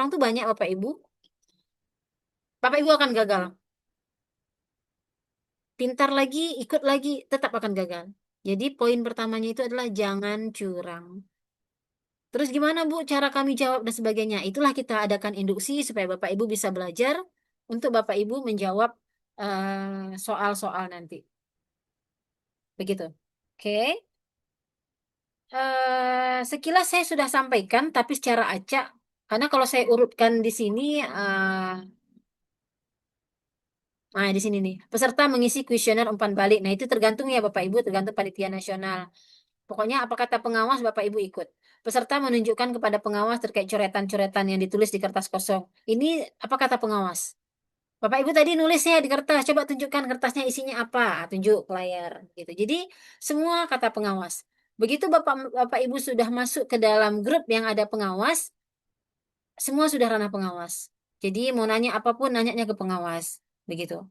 tuh banyak Bapak Ibu, Bapak Ibu akan gagal. Pintar lagi, ikut lagi, tetap akan gagal. Jadi poin pertamanya itu adalah jangan curang. Terus gimana Bu cara kami jawab dan sebagainya? Itulah kita adakan induksi supaya Bapak Ibu bisa belajar untuk Bapak Ibu menjawab soal-soal nanti. Begitu. Oke. Sekilas saya sudah sampaikan, tapi secara acak, karena kalau saya urutkan di sini, nah di sini nih, peserta mengisi kuesioner umpan balik. Nah itu tergantung ya Bapak Ibu, tergantung panitia nasional. Pokoknya apa kata pengawas Bapak Ibu ikut. Peserta menunjukkan kepada pengawas terkait coretan-coretan yang ditulis di kertas kosong. Ini apa kata pengawas? Bapak Ibu tadi nulis ya di kertas, coba tunjukkan kertasnya isinya apa, tunjuk ke layar gitu. Jadi semua kata pengawas. Begitu Bapak Bapak Ibu sudah masuk ke dalam grup yang ada pengawas, semua sudah ranah pengawas. Jadi mau nanya apapun nanyanya ke pengawas. Begitu.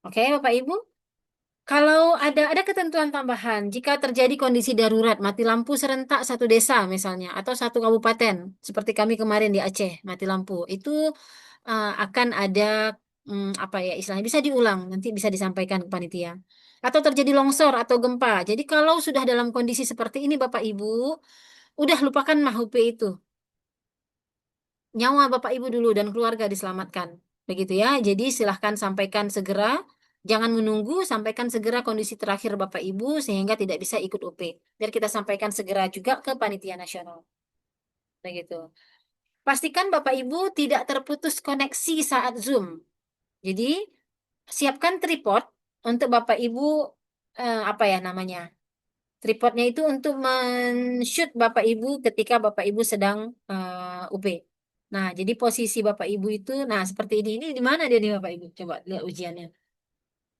Oke, Bapak Ibu. Kalau ada ketentuan tambahan, jika terjadi kondisi darurat, mati lampu serentak satu desa misalnya, atau satu kabupaten, seperti kami kemarin di Aceh, mati lampu, itu akan ada apa ya istilahnya bisa diulang, nanti bisa disampaikan ke panitia. Atau terjadi longsor atau gempa. Jadi kalau sudah dalam kondisi seperti ini, Bapak Ibu, udah lupakan MAHUP itu. Nyawa Bapak Ibu dulu dan keluarga diselamatkan. Begitu ya. Jadi silahkan sampaikan segera. Jangan menunggu, sampaikan segera kondisi terakhir Bapak Ibu sehingga tidak bisa ikut UP. Biar kita sampaikan segera juga ke panitia nasional. Begitu. Pastikan Bapak Ibu tidak terputus koneksi saat Zoom. Jadi siapkan tripod untuk Bapak Ibu apa ya namanya? Tripodnya itu untuk men-shoot Bapak Ibu ketika Bapak Ibu sedang UP. Nah, jadi posisi Bapak Ibu itu, nah seperti ini. Ini di mana dia nih Bapak Ibu? Coba lihat ujiannya.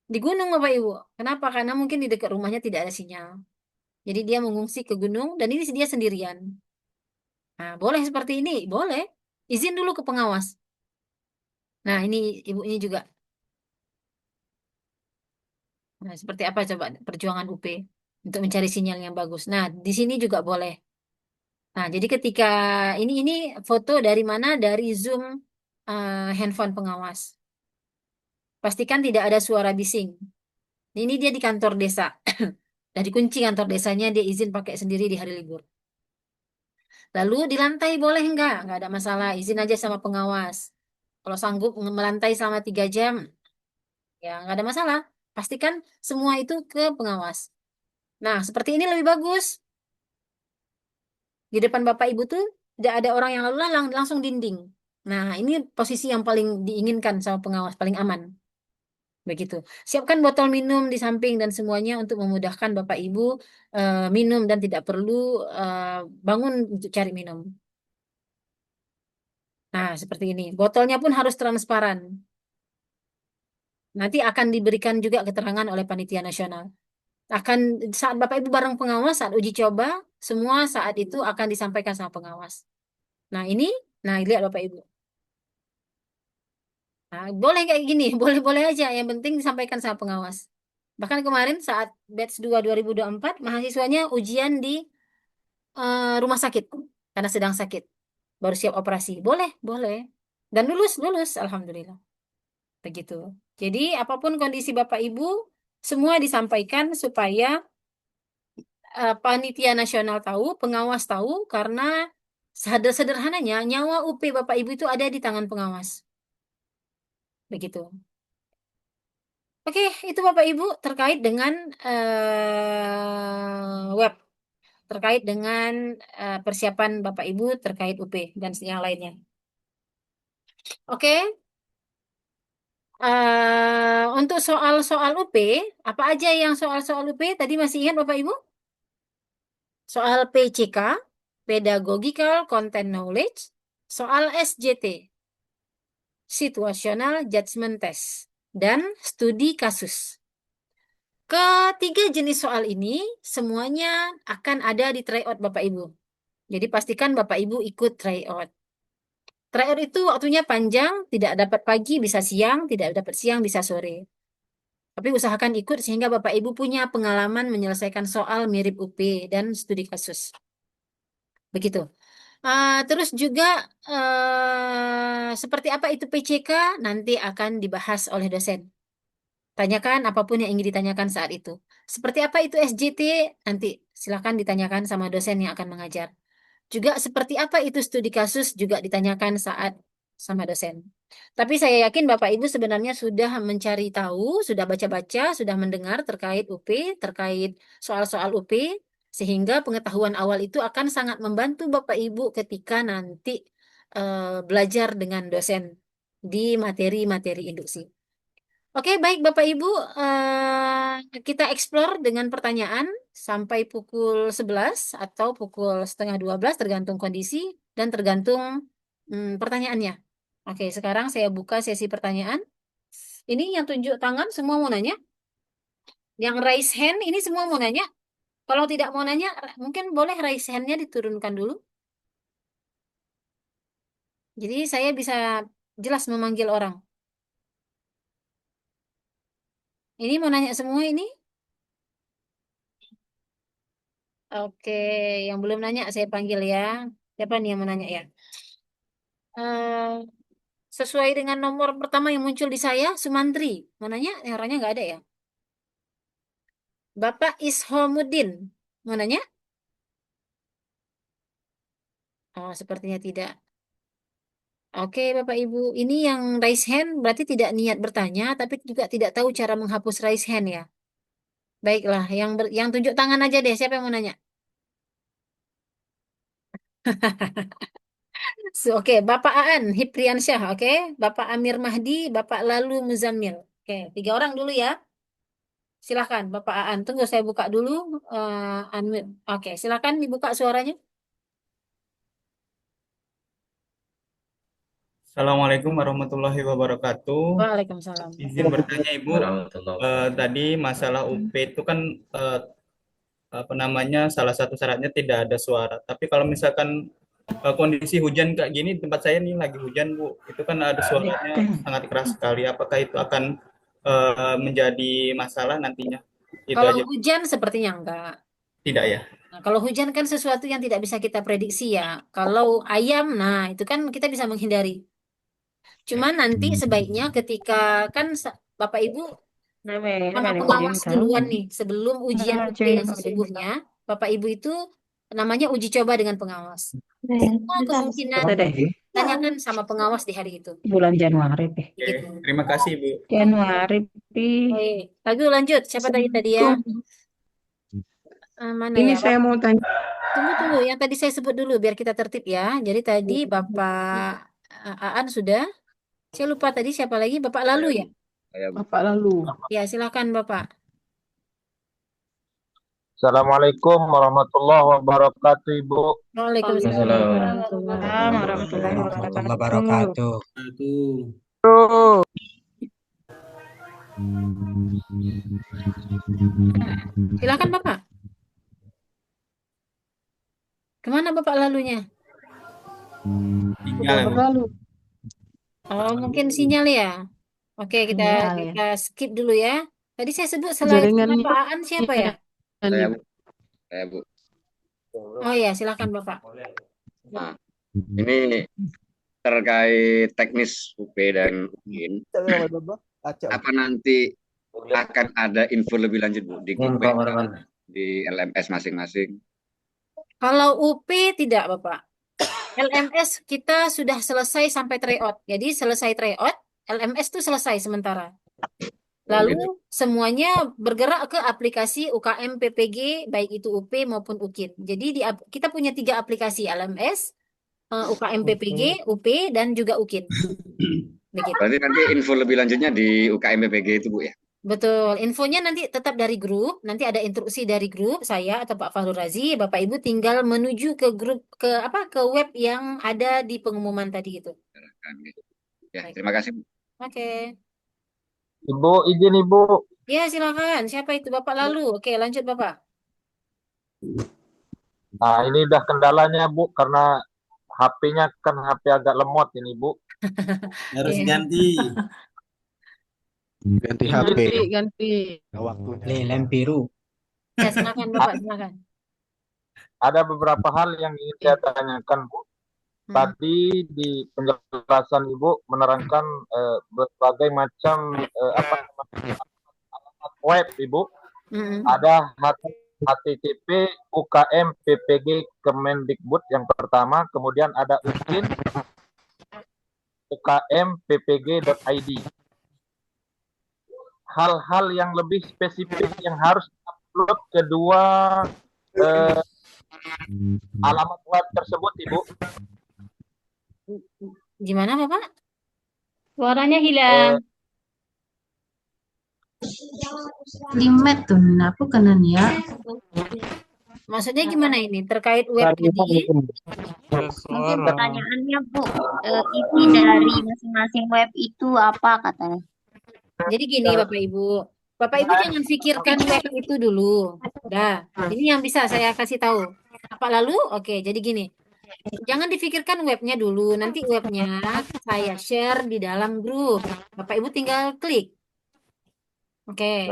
Di gunung Bapak Ibu. Kenapa? Karena mungkin di dekat rumahnya tidak ada sinyal. Jadi dia mengungsi ke gunung dan ini dia sendirian. Nah, boleh seperti ini? Boleh. Izin dulu ke pengawas. Nah, ini ibunya juga. Nah, seperti apa coba perjuangan UP untuk mencari sinyal yang bagus. Nah, di sini juga boleh. Nah, jadi ketika ini foto dari mana? Dari Zoom handphone pengawas. Pastikan tidak ada suara bising. Ini dia di kantor desa. Dari kunci kantor desanya dia izin pakai sendiri di hari libur. Lalu di lantai boleh enggak? Enggak ada masalah. Izin aja sama pengawas. Kalau sanggup melantai selama 3 jam, ya enggak ada masalah. Pastikan semua itu ke pengawas. Nah, seperti ini lebih bagus. Di depan Bapak Ibu tuh tidak ada orang yang lalu lalang, langsung dinding. Nah, ini posisi yang paling diinginkan sama pengawas, paling aman. Begitu. Siapkan botol minum di samping dan semuanya untuk memudahkan Bapak Ibu minum dan tidak perlu bangun untuk cari minum. Nah, seperti ini. Botolnya pun harus transparan. Nanti akan diberikan juga keterangan oleh panitia nasional. Akan saat Bapak Ibu bareng pengawas saat uji coba, semua saat itu akan disampaikan sama pengawas. Nah, ini, nah lihat Bapak Ibu. Nah, boleh kayak gini, boleh-boleh aja. Yang penting disampaikan sama pengawas. Bahkan kemarin saat batch 2 2024, mahasiswanya ujian di rumah sakit karena sedang sakit, baru siap operasi. Boleh, boleh. Dan lulus, lulus, alhamdulillah. Begitu. Jadi apapun kondisi Bapak Ibu, semua disampaikan supaya panitia nasional tahu, pengawas tahu, karena sederhananya nyawa UP Bapak Ibu itu ada di tangan pengawas. Begitu. Oke, itu Bapak Ibu terkait dengan web, terkait dengan persiapan Bapak Ibu terkait UP dan yang lainnya. Oke, untuk soal-soal UP, apa aja yang soal-soal UP tadi masih ingat Bapak Ibu? Soal PCK, Pedagogical Content Knowledge, soal SJT, Situational Judgment Test, dan studi kasus. Ketiga jenis soal ini semuanya akan ada di tryout Bapak Ibu. Jadi pastikan Bapak Ibu ikut tryout. Tryout itu waktunya panjang, tidak dapat pagi bisa siang, tidak dapat siang bisa sore. Tapi usahakan ikut sehingga Bapak Ibu punya pengalaman menyelesaikan soal mirip UP dan studi kasus. Begitu. Terus juga seperti apa itu PCK nanti akan dibahas oleh dosen. Tanyakan apapun yang ingin ditanyakan saat itu. Seperti apa itu SJT? Nanti silakan ditanyakan sama dosen yang akan mengajar. Juga seperti apa itu studi kasus juga ditanyakan saat sama dosen. Tapi saya yakin Bapak Ibu sebenarnya sudah mencari tahu, sudah baca-baca, sudah mendengar terkait UP, terkait soal-soal UP, sehingga pengetahuan awal itu akan sangat membantu Bapak Ibu ketika nanti belajar dengan dosen di materi-materi induksi. Oke, baik Bapak Ibu, kita explore dengan pertanyaan sampai pukul 11 atau pukul setengah 12 tergantung kondisi dan tergantung pertanyaannya. Oke, sekarang saya buka sesi pertanyaan. Ini yang tunjuk tangan semua mau nanya. Yang raise hand ini semua mau nanya. Kalau tidak mau nanya, mungkin boleh raise hand-nya diturunkan dulu. Jadi saya bisa jelas memanggil orang. Ini mau nanya semua ini? Oke, yang belum nanya saya panggil ya. Siapa nih yang mau nanya ya? Eh, Sesuai dengan nomor pertama yang muncul di saya, Sumantri. Mau nanya? Orangnya nggak ada ya? Bapak Ishomuddin. Mau nanya? Oh, sepertinya tidak. Oke, Bapak Ibu. Ini yang raise hand berarti tidak niat bertanya, tapi juga tidak tahu cara menghapus raise hand ya. Baiklah, yang tunjuk tangan aja deh. Siapa yang mau nanya? Oke, Bapak Aan Hipriansyah. Oke, Bapak Amir Mahdi, Bapak Lalu Muzammil. Oke, tiga orang dulu ya. Silahkan, Bapak Aan. Tunggu saya buka dulu. Unmute. Oke, silahkan dibuka suaranya. Assalamualaikum warahmatullahi wabarakatuh. Waalaikumsalam. Izin bertanya Ibu, tadi masalah UP itu kan eh, apa namanya salah satu syaratnya tidak ada suara. Tapi kalau misalkan kondisi hujan kayak gini, tempat saya nih lagi hujan Bu, itu kan ada suaranya sangat keras sekali. Apakah itu akan menjadi masalah nantinya? Itu Kalau aja. hujan sepertinya enggak. Tidak ya? Nah, kalau hujan kan sesuatu yang tidak bisa kita prediksi ya. Kalau ayam, nah itu kan kita bisa menghindari. Cuman nanti sebaiknya ketika kan Bapak Ibu sama pengawas duluan nih sebelum ujian UP yang sesungguhnya, Bapak Ibu itu namanya uji coba dengan pengawas. Semua kemungkinan tanyakan sama pengawas di hari itu. Bulan Januari deh. Oke, Begitu. terima kasih Bu. Januari pi. Baik. Lalu lanjut. Siapa tadi tadi ya? Mana Ini ya? saya mau tanya. Tunggu. Yang tadi saya sebut dulu biar kita tertib ya. Jadi tadi Bapak Aan sudah. Saya lupa tadi siapa lagi? Bapak Lalu ya? Bapak lalu. Ya, silakan Bapak. Assalamualaikum warahmatullahi wabarakatuh, Ibu. Waalaikumsalam warahmatullahi Waalaikumsalam warahmatullahi Warahmatullahi wabarakatuh. wabarakatuh. Tuh, Silakan Bapak. Kemana Bapak lalunya? Tinggal ya, Bu. Lalu Oh, mungkin sinyal ya. Oke, kita sinyal ya. kita skip dulu ya. Tadi saya sebut selain Jaringannya Bapak Aan siapa ya? Saya Bu, saya Bu. Oh ya, silakan Bapak. Nah, ini terkait teknis UP dan UIN. Apa nanti akan ada info lebih lanjut Bu di grup WA, di LMS masing-masing? Kalau UP tidak Bapak. LMS kita sudah selesai sampai tryout. Jadi selesai tryout, LMS itu selesai sementara. Lalu semuanya bergerak ke aplikasi UKM PPG, baik itu UP maupun UKIN. Jadi kita punya 3 aplikasi LMS, UKM PPG, UP, dan juga UKIN. Begitu. Berarti nanti info lebih lanjutnya di UKM PPG itu Bu ya? Betul. Infonya nanti tetap dari grup. Nanti ada instruksi dari grup saya atau Pak Fahru Razi. Bapak Ibu tinggal menuju ke grup ke web yang ada di pengumuman tadi itu. Ya, Baik. terima kasih Bu. Oke. Ibu, izin Ibu. Ya, silakan. Siapa itu Bapak lalu? Oke, lanjut Bapak. Nah, ini udah kendalanya Bu, karena HP-nya kan HP agak lemot ini Bu. Harus Iya. ganti. Ganti HP. Ganti. Waktunya. Lem biru. Ya, silakan Bapak, silakan. Ada beberapa hal yang ingin saya tanyakan Bu. Tadi di penjelasan Ibu menerangkan berbagai macam alamat web Ibu. Ada HTTP UKM PPG Kemendikbud yang pertama, kemudian ada UKIN UKM PPG.id. Hal-hal yang lebih spesifik yang harus upload kedua alamat web tersebut Ibu. Gimana Bapak? Suaranya hilang. Limet tuh, aku kanan ya. Maksudnya gimana ini? Terkait web tadi? Mungkin pertanyaannya Bu, isi dari masing-masing web itu apa katanya? Jadi gini Bapak Ibu. Bapak Ibu jangan pikirkan web itu dulu. Dah, ini yang bisa saya kasih tahu. Apa lalu? Oke, jadi gini. Jangan difikirkan webnya dulu. Nanti webnya saya share di dalam grup. Bapak Ibu tinggal klik. Oke.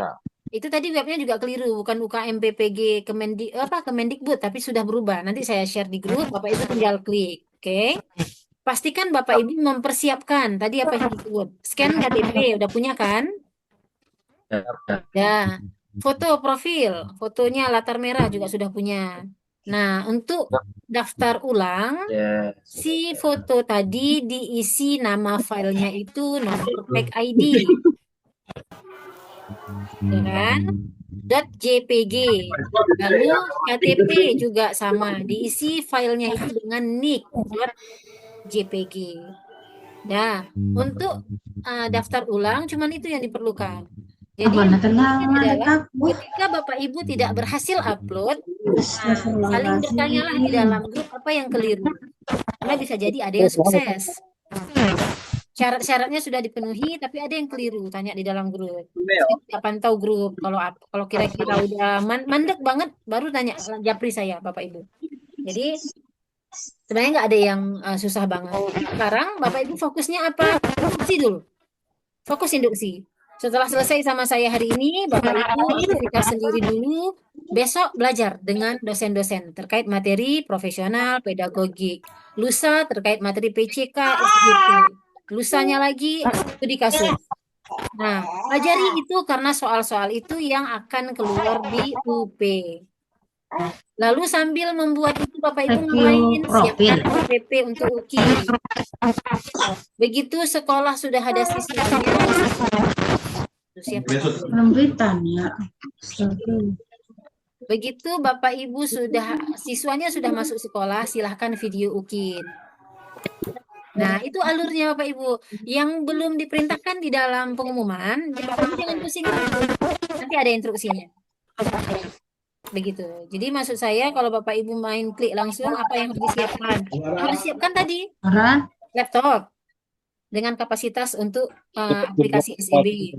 Itu tadi webnya juga keliru, bukan UKM PPG Kemendikbud, tapi sudah berubah. Nanti saya share di grup, Bapak Ibu tinggal klik. Oke. Pastikan Bapak Ibu mempersiapkan tadi apa yang disebut. Scan KTP, udah punya kan? Ya. Foto profil, fotonya latar merah juga sudah punya. Nah, untuk daftar ulang, si foto tadi diisi nama filenya itu nomor tag ID. Ya kan? .jpg. Lalu KTP juga sama, diisi filenya itu dengan nick .jpg. Nah, untuk daftar ulang cuman itu yang diperlukan. Jadi adalah ketika Bapak Ibu tidak berhasil upload, saling bertanyalah di dalam grup apa yang keliru. Karena bisa jadi ada yang sukses. Syarat-syaratnya sudah dipenuhi, tapi ada yang keliru. Tanya di dalam grup. Saya tidak pantau grup. Kalau kira-kira udah mandek banget, baru tanya japri saya, Bapak Ibu. Jadi sebenarnya nggak ada yang susah banget. Sekarang Bapak Ibu fokusnya apa? Induksi dulu. Fokus induksi. Setelah selesai sama saya hari ini, Bapak Ibu aktivitas sendiri dulu. Besok belajar dengan dosen-dosen terkait materi profesional, pedagogik. Lusa terkait materi PCK, SGP. Lusanya lagi studi kasus. Nah, pelajari itu karena soal-soal itu yang akan keluar di UP. Lalu sambil membuat itu Bapak Ibu ngapain? Siapkan OPP untuk UKI. Begitu sekolah sudah ada siswanya, Lembutan ya. begitu Bapak Ibu siswanya sudah masuk sekolah, silahkan video UKIN. Nah, itu alurnya Bapak Ibu. Yang belum diperintahkan di dalam pengumuman, Bapak Ibu jangan pusing. Nanti ada instruksinya. Begitu. Jadi maksud saya kalau Bapak Ibu main klik langsung, apa yang harus disiapkan? Yang harus disiapkan tadi laptop dengan kapasitas untuk aplikasi SEB.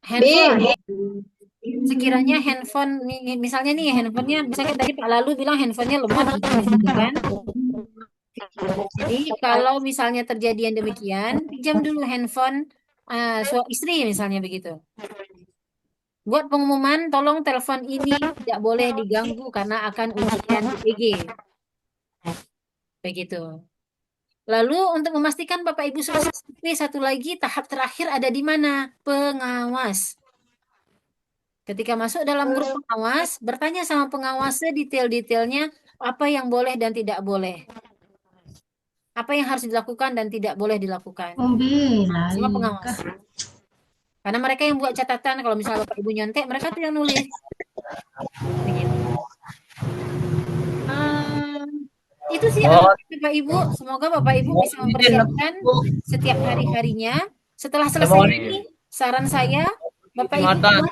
Handphone. Sekiranya handphone, misalnya nih handphonenya, misalnya tadi Pak Lalu bilang handphonenya lemah gitu kan. Jadi kalau misalnya terjadi yang demikian, pinjam dulu handphone istri misalnya begitu. Buat pengumuman, tolong telepon ini tidak boleh diganggu karena akan ujian UPG. Begitu. Lalu untuk memastikan Bapak Ibu sukses, satu lagi tahap terakhir ada di mana? Pengawas. Ketika masuk dalam grup pengawas, bertanya sama pengawas sedetail-detailnya apa yang boleh dan tidak boleh. Apa yang harus dilakukan dan tidak boleh dilakukan. Sama pengawas. Karena mereka yang buat catatan, kalau misalnya Bapak Ibu nyontek, mereka tuh yang nulis. Begitu. Itu sih Bapak Ibu. Semoga Bapak Ibu bisa mempersiapkan setiap hari-harinya. Setelah selesai ini, saran saya, Bapak Ibu buat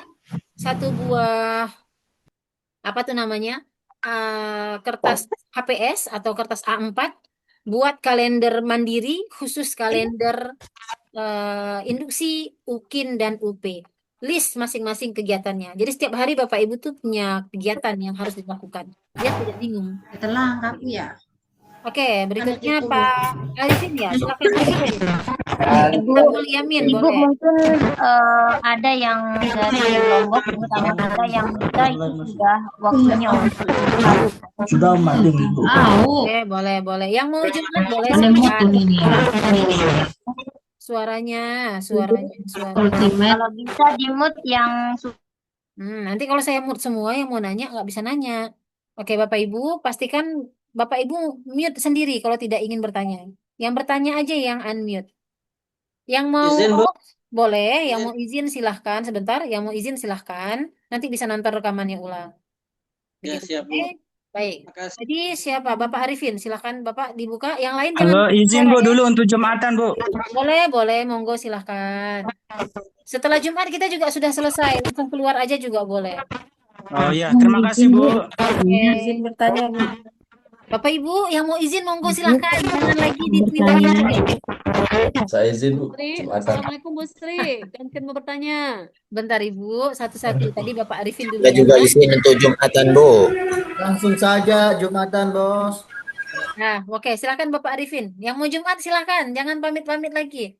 satu buah apa tuh namanya kertas HPS atau kertas A4 buat kalender mandiri khusus kalender induksi, UKIN dan UP. List masing-masing kegiatannya. Jadi setiap hari Bapak Ibu tuh punya kegiatan yang harus dilakukan. Biar tidak bingung. Terlengkap ya. Oke, berikutnya Pak Arifin ya, silakan Ibu, Yamin, Ibu boleh. mungkin ada yang dari Lombok, terutama kita yang kita itu sudah waktunya untuk harus. Sudah mati Ibu. Oke, boleh. Yang mau Jumat boleh Ada silakan. mutu ini ya. Suaranya. Kalau bisa di mute yang Nanti kalau saya mute semua yang mau nanya nggak bisa nanya. Oke, Bapak Ibu, pastikan Bapak Ibu mute sendiri kalau tidak ingin bertanya. Yang bertanya aja yang unmute. Yang mau boleh, yang mau izin silahkan sebentar. Yang mau izin silahkan. Nanti bisa nonton rekamannya ulang. Ya, Begitu. siap, Bu. Oke, baik. Makasih. Jadi siapa? Bapak Arifin, silahkan Bapak dibuka. Yang lain Halo, jangan izin Bu bicara ya. dulu untuk Jumatan Bu. Boleh, monggo silahkan. Setelah Jumat kita juga sudah selesai, langsung keluar aja juga boleh. Oh iya, terima kasih Bu. Oke. Izin bertanya, Bu. Bapak Ibu yang mau izin monggo silahkan, jangan lagi ditindakin lagi. Saya izin Bu. Assalamualaikum Bu Sri, gantian mau bertanya. Bentar Ibu, satu-satu. Tadi Bapak Arifin dulu Saya ya. juga izin untuk Jumatan Bu. Langsung saja Jumatan, Bos. Nah, oke, silakan Bapak Arifin. Yang mau Jumat silakan, jangan pamit-pamit lagi.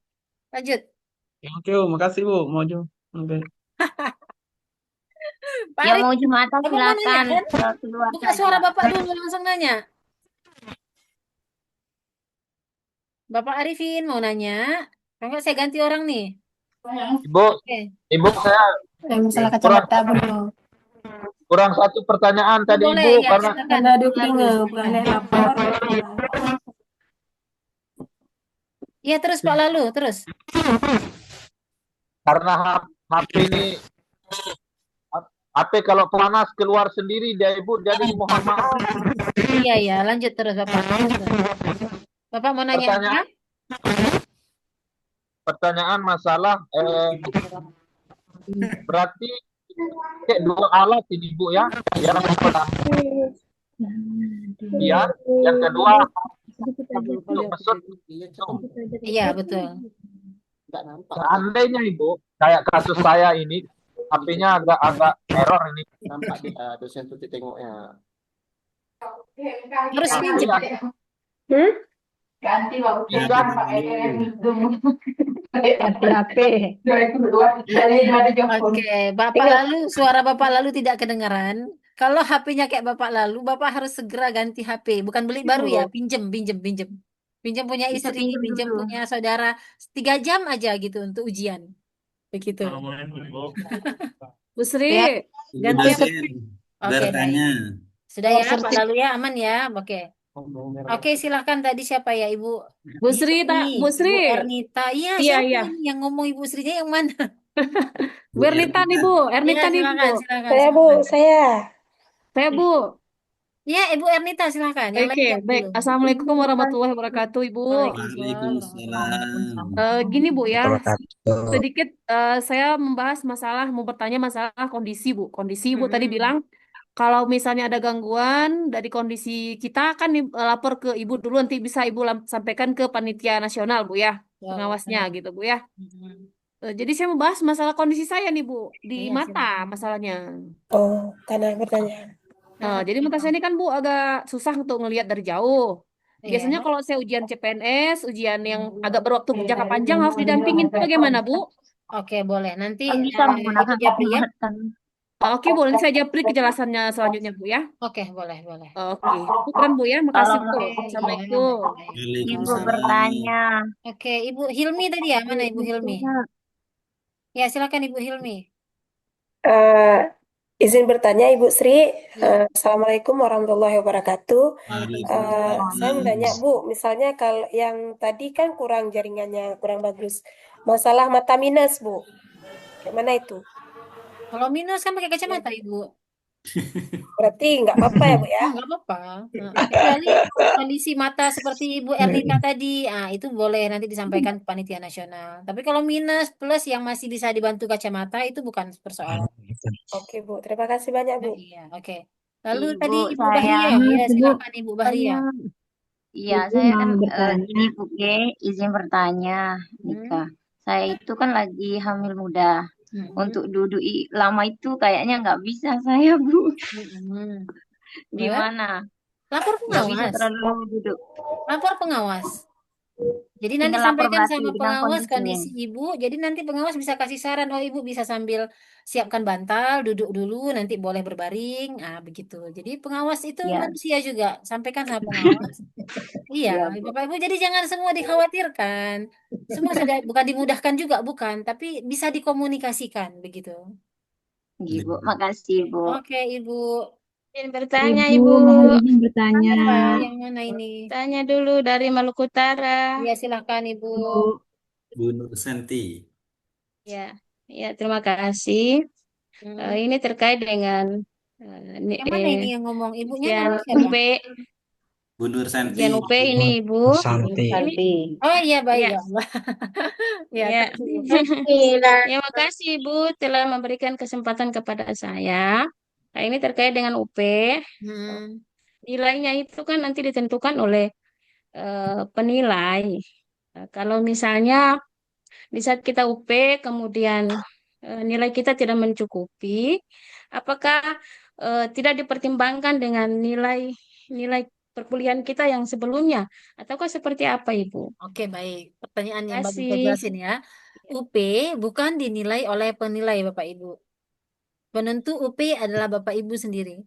Lanjut. Oke, makasih Bu. Mau Oke. Pak yang Arif, mau Jumatan Bapak mau nanya silakan kan? keluar Buka suara Bapak dulu langsung nanya. Bapak Arifin mau nanya. Kalau saya ganti orang nih. Ibu, Ibu saya Masalah kacamata dulu. kurang satu pertanyaan tadi Boleh, Ibu ya, karena silakan. Iya, terus Pak Lalu, terus. karena HP ini HP kalau panas keluar sendiri dia Ibu, jadi mohon maaf. Iya, lanjut terus Bapak. Bapak mau nanya apa? Pertanyaan masalah berarti kayak dua alat ini Bu ya. Yang pertama ya, yang kedua untuk mesut. Iya, betul. Seandainya Ibu kayak kasus saya ini HP-nya agak error ini. Nampak di dosen tuh tengoknya. Harus pinjam. Ganti waktu Bisa. HP. Oke, Bapak Lalu, suara Bapak Lalu tidak kedengaran. Kalau HP-nya kayak Bapak Lalu, Bapak harus segera ganti HP. Bukan beli baru ya, pinjam. Pinjam punya istri, pinjam punya saudara. 3 jam aja gitu untuk ujian. Begitu. Bu Sri, Ya, ganti Izin HP. Oke, bertanya. sudah ya Pak Lalu ya, aman ya. Oke, silahkan tadi siapa ya Ibu? Bu Sri, Bu Sri. Ibu Ernita. Iya, Iya, siapa iya. yang ngomong Ibu Srinya yang mana? Bu Ernita nih Bu, Ernita nih Bu. Silakan. Saya Bu. Ya, Ibu Ernita silakan. Yang lain Oke, jawab baik. dulu. Assalamualaikum warahmatullahi wabarakatuh, Ibu. Waalaikumsalam. Gini Bu ya, sedikit saya mau bertanya masalah kondisi Bu. Kondisi Ibu tadi bilang kalau misalnya ada gangguan dari kondisi kita akan lapor ke Ibu dulu, nanti bisa Ibu sampaikan ke panitia nasional Bu ya. pengawasnya benar. gitu Bu ya. Mm-mm. Jadi saya mau bahas masalah kondisi saya nih Bu di Iya, mata silakan. masalahnya. Oh, karena pertanyaan. Jadi mata saya ini kan Bu agak susah untuk ngelihat dari jauh. Biasanya Iya. kalau saya ujian CPNS, ujian yang agak berwaktu jangka panjang harus didampingin itu bagaimana Bu? Oke, boleh. Nanti Kan bisa Ibu menggunakan Japri ya. kacamata. Oke Bu, nanti saya japri kejelasannya selanjutnya Bu ya. Oke, boleh, boleh. Oke, syukran Bu ya, makasih Kalau Bu. Oke, iya, Assalamualaikum. baik. Ibu bertanya, Oke, Ibu Hilmi tadi ya? Mana Ibu Hilmi? Ya, silakan Ibu Hilmi. Eh, izin bertanya, Ibu Sri. Ya. Assalamualaikum warahmatullahi wabarakatuh. Saya mau tanya, Waalaikumsalam. Bu, misalnya kalau yang tadi kan kurang jaringannya, kurang bagus. Masalah mata minus, Bu. Gimana itu? Kalau minus kan pakai kacamata Ibu. Berarti nggak apa-apa ya, Bu ya? Nggak apa-apa. Kecuali kondisi mata seperti Ibu Ernita tadi, itu boleh nanti disampaikan ke panitia nasional. Tapi kalau minus plus yang masih bisa dibantu kacamata itu bukan persoalan. Oke, Bu. Terima kasih banyak, Bu. Iya, oke. Lalu tadi Ibu Ibu saya, Bahria, ya silakan Ibu Bahria. iya Ibu saya mau kan bertanya. ini Bu Ge, izin bertanya, Nika. Saya itu kan lagi hamil muda. Untuk duduk lama itu kayaknya nggak bisa saya, Bu. Gimana? Lapor Nggak bisa pengawas. terlalu duduk. Lapor pengawas. Jadi nanti Tinggal lapor sampaikan berarti sama dengan pengawas kondisi. kondisi ibu. Jadi nanti pengawas bisa kasih saran. Oh ibu bisa sambil siapkan bantal, duduk dulu, nanti boleh berbaring. Begitu. Jadi pengawas itu Ya. manusia juga. Sampaikan sama pengawas. Iya, Iya, Bu. Bapak Ibu. Jadi jangan semua dikhawatirkan. Semua sudah bukan dimudahkan juga, bukan. Tapi bisa dikomunikasikan begitu. Ibu, makasih, Bu. Oke, Ibu. Izin bertanya, Ibu Ibu. mau izin bertanya. Apa yang mana ini? Tanya dulu dari Maluku Utara. Ya, silakan Ibu. Bu Nur Santi. Ya, ya terima kasih. Ini terkait dengan Yang mana ini yang ngomong? Ibunya ujian nama siapa? UP. Bu Nur Santi. Ujian UP ini, Ibu. Santi. Ini, Oh iya, baik ya. ya Allah. Ya, Ya. terima Ya, makasih Ibu telah memberikan kesempatan kepada saya. Nah, ini terkait dengan UP. Nilainya itu kan nanti ditentukan oleh penilai. Kalau misalnya di saat kita UP kemudian nilai kita tidak mencukupi, apakah tidak dipertimbangkan dengan nilai perkuliahan kita yang sebelumnya, ataukah seperti apa, Ibu? Oke, baik. Pertanyaan yang bagus Kasih. saya jelasin ya. UP bukan dinilai oleh penilai Bapak Ibu. Penentu UP adalah Bapak Ibu sendiri.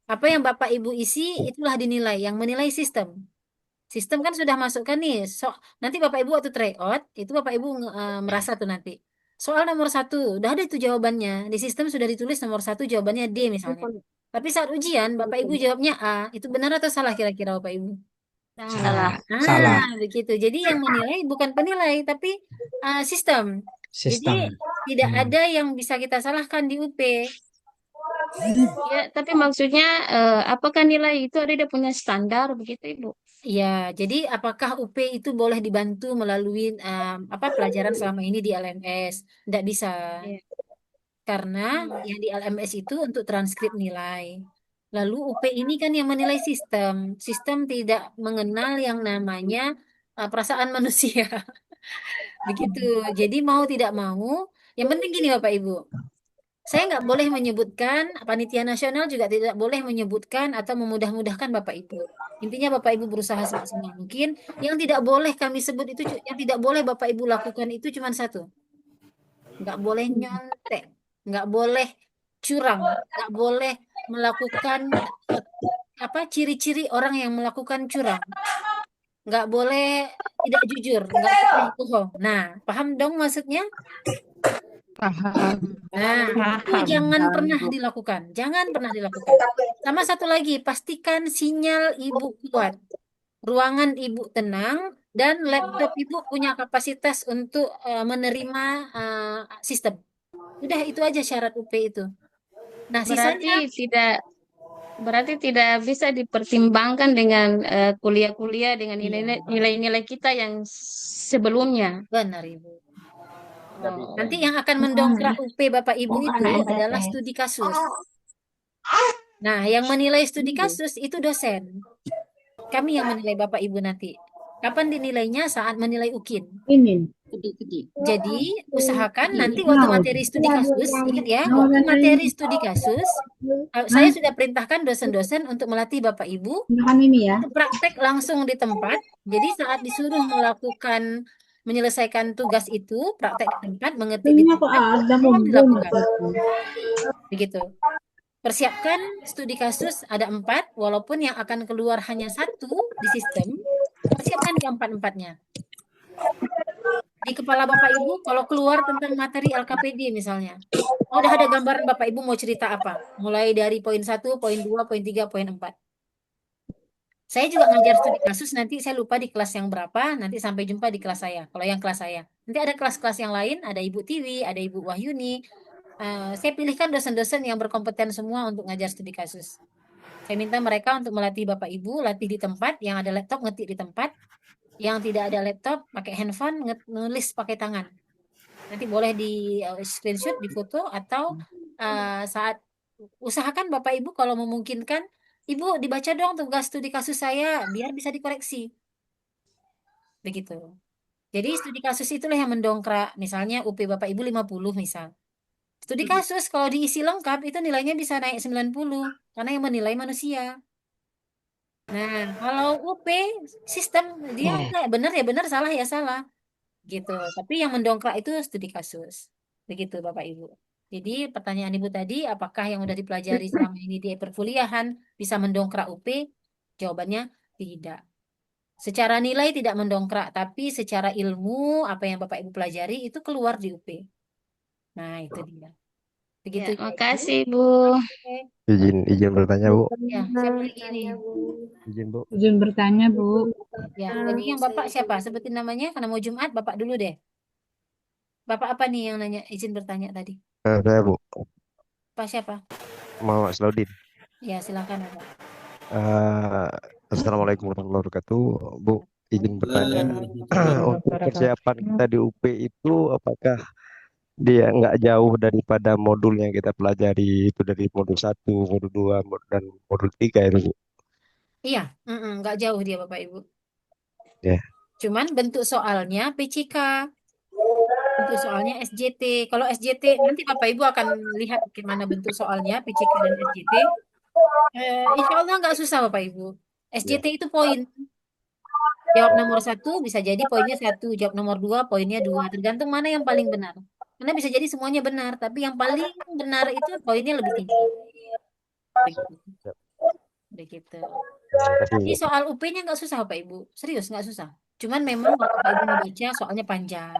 Apa yang Bapak Ibu isi itulah dinilai. Yang menilai sistem. Sistem kan sudah masukkan nih. Nanti Bapak Ibu waktu tryout itu Bapak Ibu merasa tuh nanti. Soal nomor 1 udah ada itu jawabannya. Di sistem sudah ditulis nomor 1 jawabannya D misalnya. Tapi saat ujian Bapak Ibu jawabnya A. Itu benar atau salah kira-kira Bapak Ibu? Salah. Salah. Begitu. Jadi yang menilai bukan penilai, tapi sistem. Jadi Sistem. tidak ada yang bisa kita salahkan di UP. Ya, tapi maksudnya apakah nilai itu ada dia punya standar begitu, Ibu? Ya, jadi apakah UP itu boleh dibantu melalui pelajaran selama ini di LMS? Tidak bisa. Karena yang di LMS itu untuk transkrip nilai. Lalu UP ini kan yang menilai sistem. Sistem tidak mengenal yang namanya perasaan manusia. Begitu. Jadi mau tidak mau, yang penting gini Bapak Ibu. Saya nggak boleh menyebutkan, panitia nasional juga tidak boleh menyebutkan atau memudah-mudahkan Bapak Ibu. Intinya Bapak Ibu berusaha semaksimal mungkin. Yang tidak boleh kami sebut itu, yang tidak boleh Bapak Ibu lakukan itu cuma satu. Nggak boleh nyontek, nggak boleh curang, nggak boleh melakukan ciri-ciri orang yang melakukan curang. Nggak boleh tidak jujur, nggak boleh bohong. Nah, paham dong maksudnya? Paham. Nah, itu jangan pernah dilakukan. Jangan pernah dilakukan. Sama satu lagi, pastikan sinyal ibu kuat. Ruangan ibu tenang dan laptop ibu punya kapasitas untuk menerima sistem. Udah itu aja syarat UP itu. Nah, sisanya Berarti tidak bisa dipertimbangkan dengan kuliah-kuliah dengan nilai-nilai kita yang sebelumnya. Benar, Ibu. Nanti yang akan mendongkrak UP Bapak Ibu itu adalah studi kasus. Nah, yang menilai studi kasus itu dosen. Kami yang menilai Bapak Ibu nanti. Kapan dinilainya? Saat menilai UKIN. Ini. Jadi usahakan nanti waktu materi studi kasus, ingat ya, waktu materi studi kasus, saya sudah perintahkan dosen-dosen untuk melatih Bapak Ibu Makan ini ya. untuk praktek langsung di tempat. Jadi saat disuruh melakukan menyelesaikan tugas itu, praktek di tempat, mengetik di Ini kok tempat, ada tolong mobil. dilakukan. Begitu. Persiapkan studi kasus ada 4, walaupun yang akan keluar hanya 1 di sistem, persiapkan keempat-empatnya. Di kepala Bapak Ibu, kalau keluar tentang materi LKPD misalnya, udah ada gambaran Bapak Ibu mau cerita apa, mulai dari poin 1, poin 2, poin 3, poin 4. Saya juga ngajar studi kasus, nanti saya lupa di kelas yang berapa, nanti sampai jumpa di kelas saya, kalau yang kelas saya. Nanti ada kelas-kelas yang lain, ada Ibu Tiwi, ada Ibu Wahyuni. Saya pilihkan dosen-dosen yang berkompeten semua untuk ngajar studi kasus. Saya minta mereka untuk melatih Bapak Ibu, latih di tempat, yang ada laptop ngetik di tempat, yang tidak ada laptop pakai handphone nulis pakai tangan. Nanti boleh di screenshot, di foto, atau saat usahakan Bapak Ibu kalau memungkinkan, Ibu dibaca dong tugas studi kasus saya biar bisa dikoreksi. Begitu. Jadi studi kasus itulah yang mendongkrak, misalnya UP Bapak Ibu 50 misal. Studi kasus kalau diisi lengkap itu nilainya bisa naik 90 karena yang menilai manusia. Nah, kalau UP sistem dia enggak benar ya benar, salah ya salah. Gitu. Tapi yang mendongkrak itu studi kasus. Begitu Bapak Ibu. Jadi pertanyaan Ibu tadi, apakah yang sudah dipelajari selama ini di perkuliahan bisa mendongkrak UP? Jawabannya tidak. Secara nilai tidak mendongkrak, tapi secara ilmu apa yang Bapak Ibu pelajari itu keluar di UP. Nah, itu dia. Begitu Ya, ya, Ibu. makasih, Bu. Oke. Izin bertanya, Bu. Ya, siapa lagi nih? Izin, Bu. Izin bertanya, Bu. Ya, tadi yang Bapak siapa? Sebutin namanya karena mau Jumat, Bapak dulu deh. Bapak apa nih yang nanya izin bertanya tadi? Saya, Bu. Pak siapa? Muhammad Salahuddin. Ya, silakan Bapak. Assalamualaikum warahmatullahi wabarakatuh. Bu, izin bertanya. Untuk persiapan kita di UP itu apakah dia nggak jauh daripada modul yang kita pelajari itu dari modul 1, modul 2, dan modul 3 itu, Bu? Iya, nggak jauh dia Bapak Ibu. Ya. Cuman bentuk soalnya PCK, bentuk soalnya SJT. Kalau SJT nanti Bapak Ibu akan lihat gimana bentuk soalnya PCK dan SJT. Insya Allah nggak susah Bapak Ibu. SJT itu poin. Jawab nomor 1 bisa jadi poinnya 1, jawab nomor 2 poinnya 2. Tergantung mana yang paling benar. Karena bisa jadi semuanya benar, tapi yang paling benar itu poinnya lebih tinggi. Begitu. Begitu. Jadi soal UP-nya nggak susah Bapak Ibu, serius nggak susah. Cuman memang kalau Bapak Ibu membaca soalnya panjang.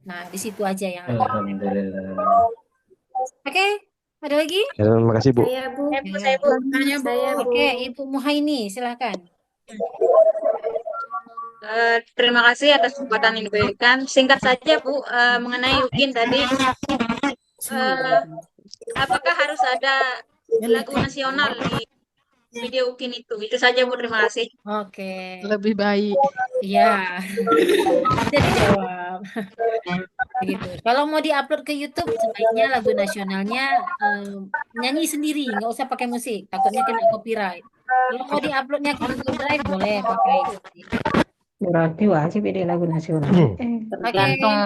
Nah di situ aja yang ada. Alhamdulillah. Oke, ada lagi? Terima kasih, Bu. Saya, Bu. Saya, Bu. Saya, Bu. Oke, Ibu Muhaini, silakan. Terima kasih atas kesempatan yang diberikan. Singkat saja, Bu, mengenai UKIN tadi. Apakah harus ada lagu nasional di video UKIN itu? Itu saja, Bu. Terima kasih. Oke. Lebih baik. Iya. Bisa dijawab. Begitu. Kalau mau diupload ke YouTube, sebaiknya lagu nasionalnya nyanyi sendiri, nggak usah pakai musik, takutnya kena copyright. Kalau mau diuploadnya ke Google Drive, boleh pakai. Berarti wajib ini lagu nasional. Tergantung.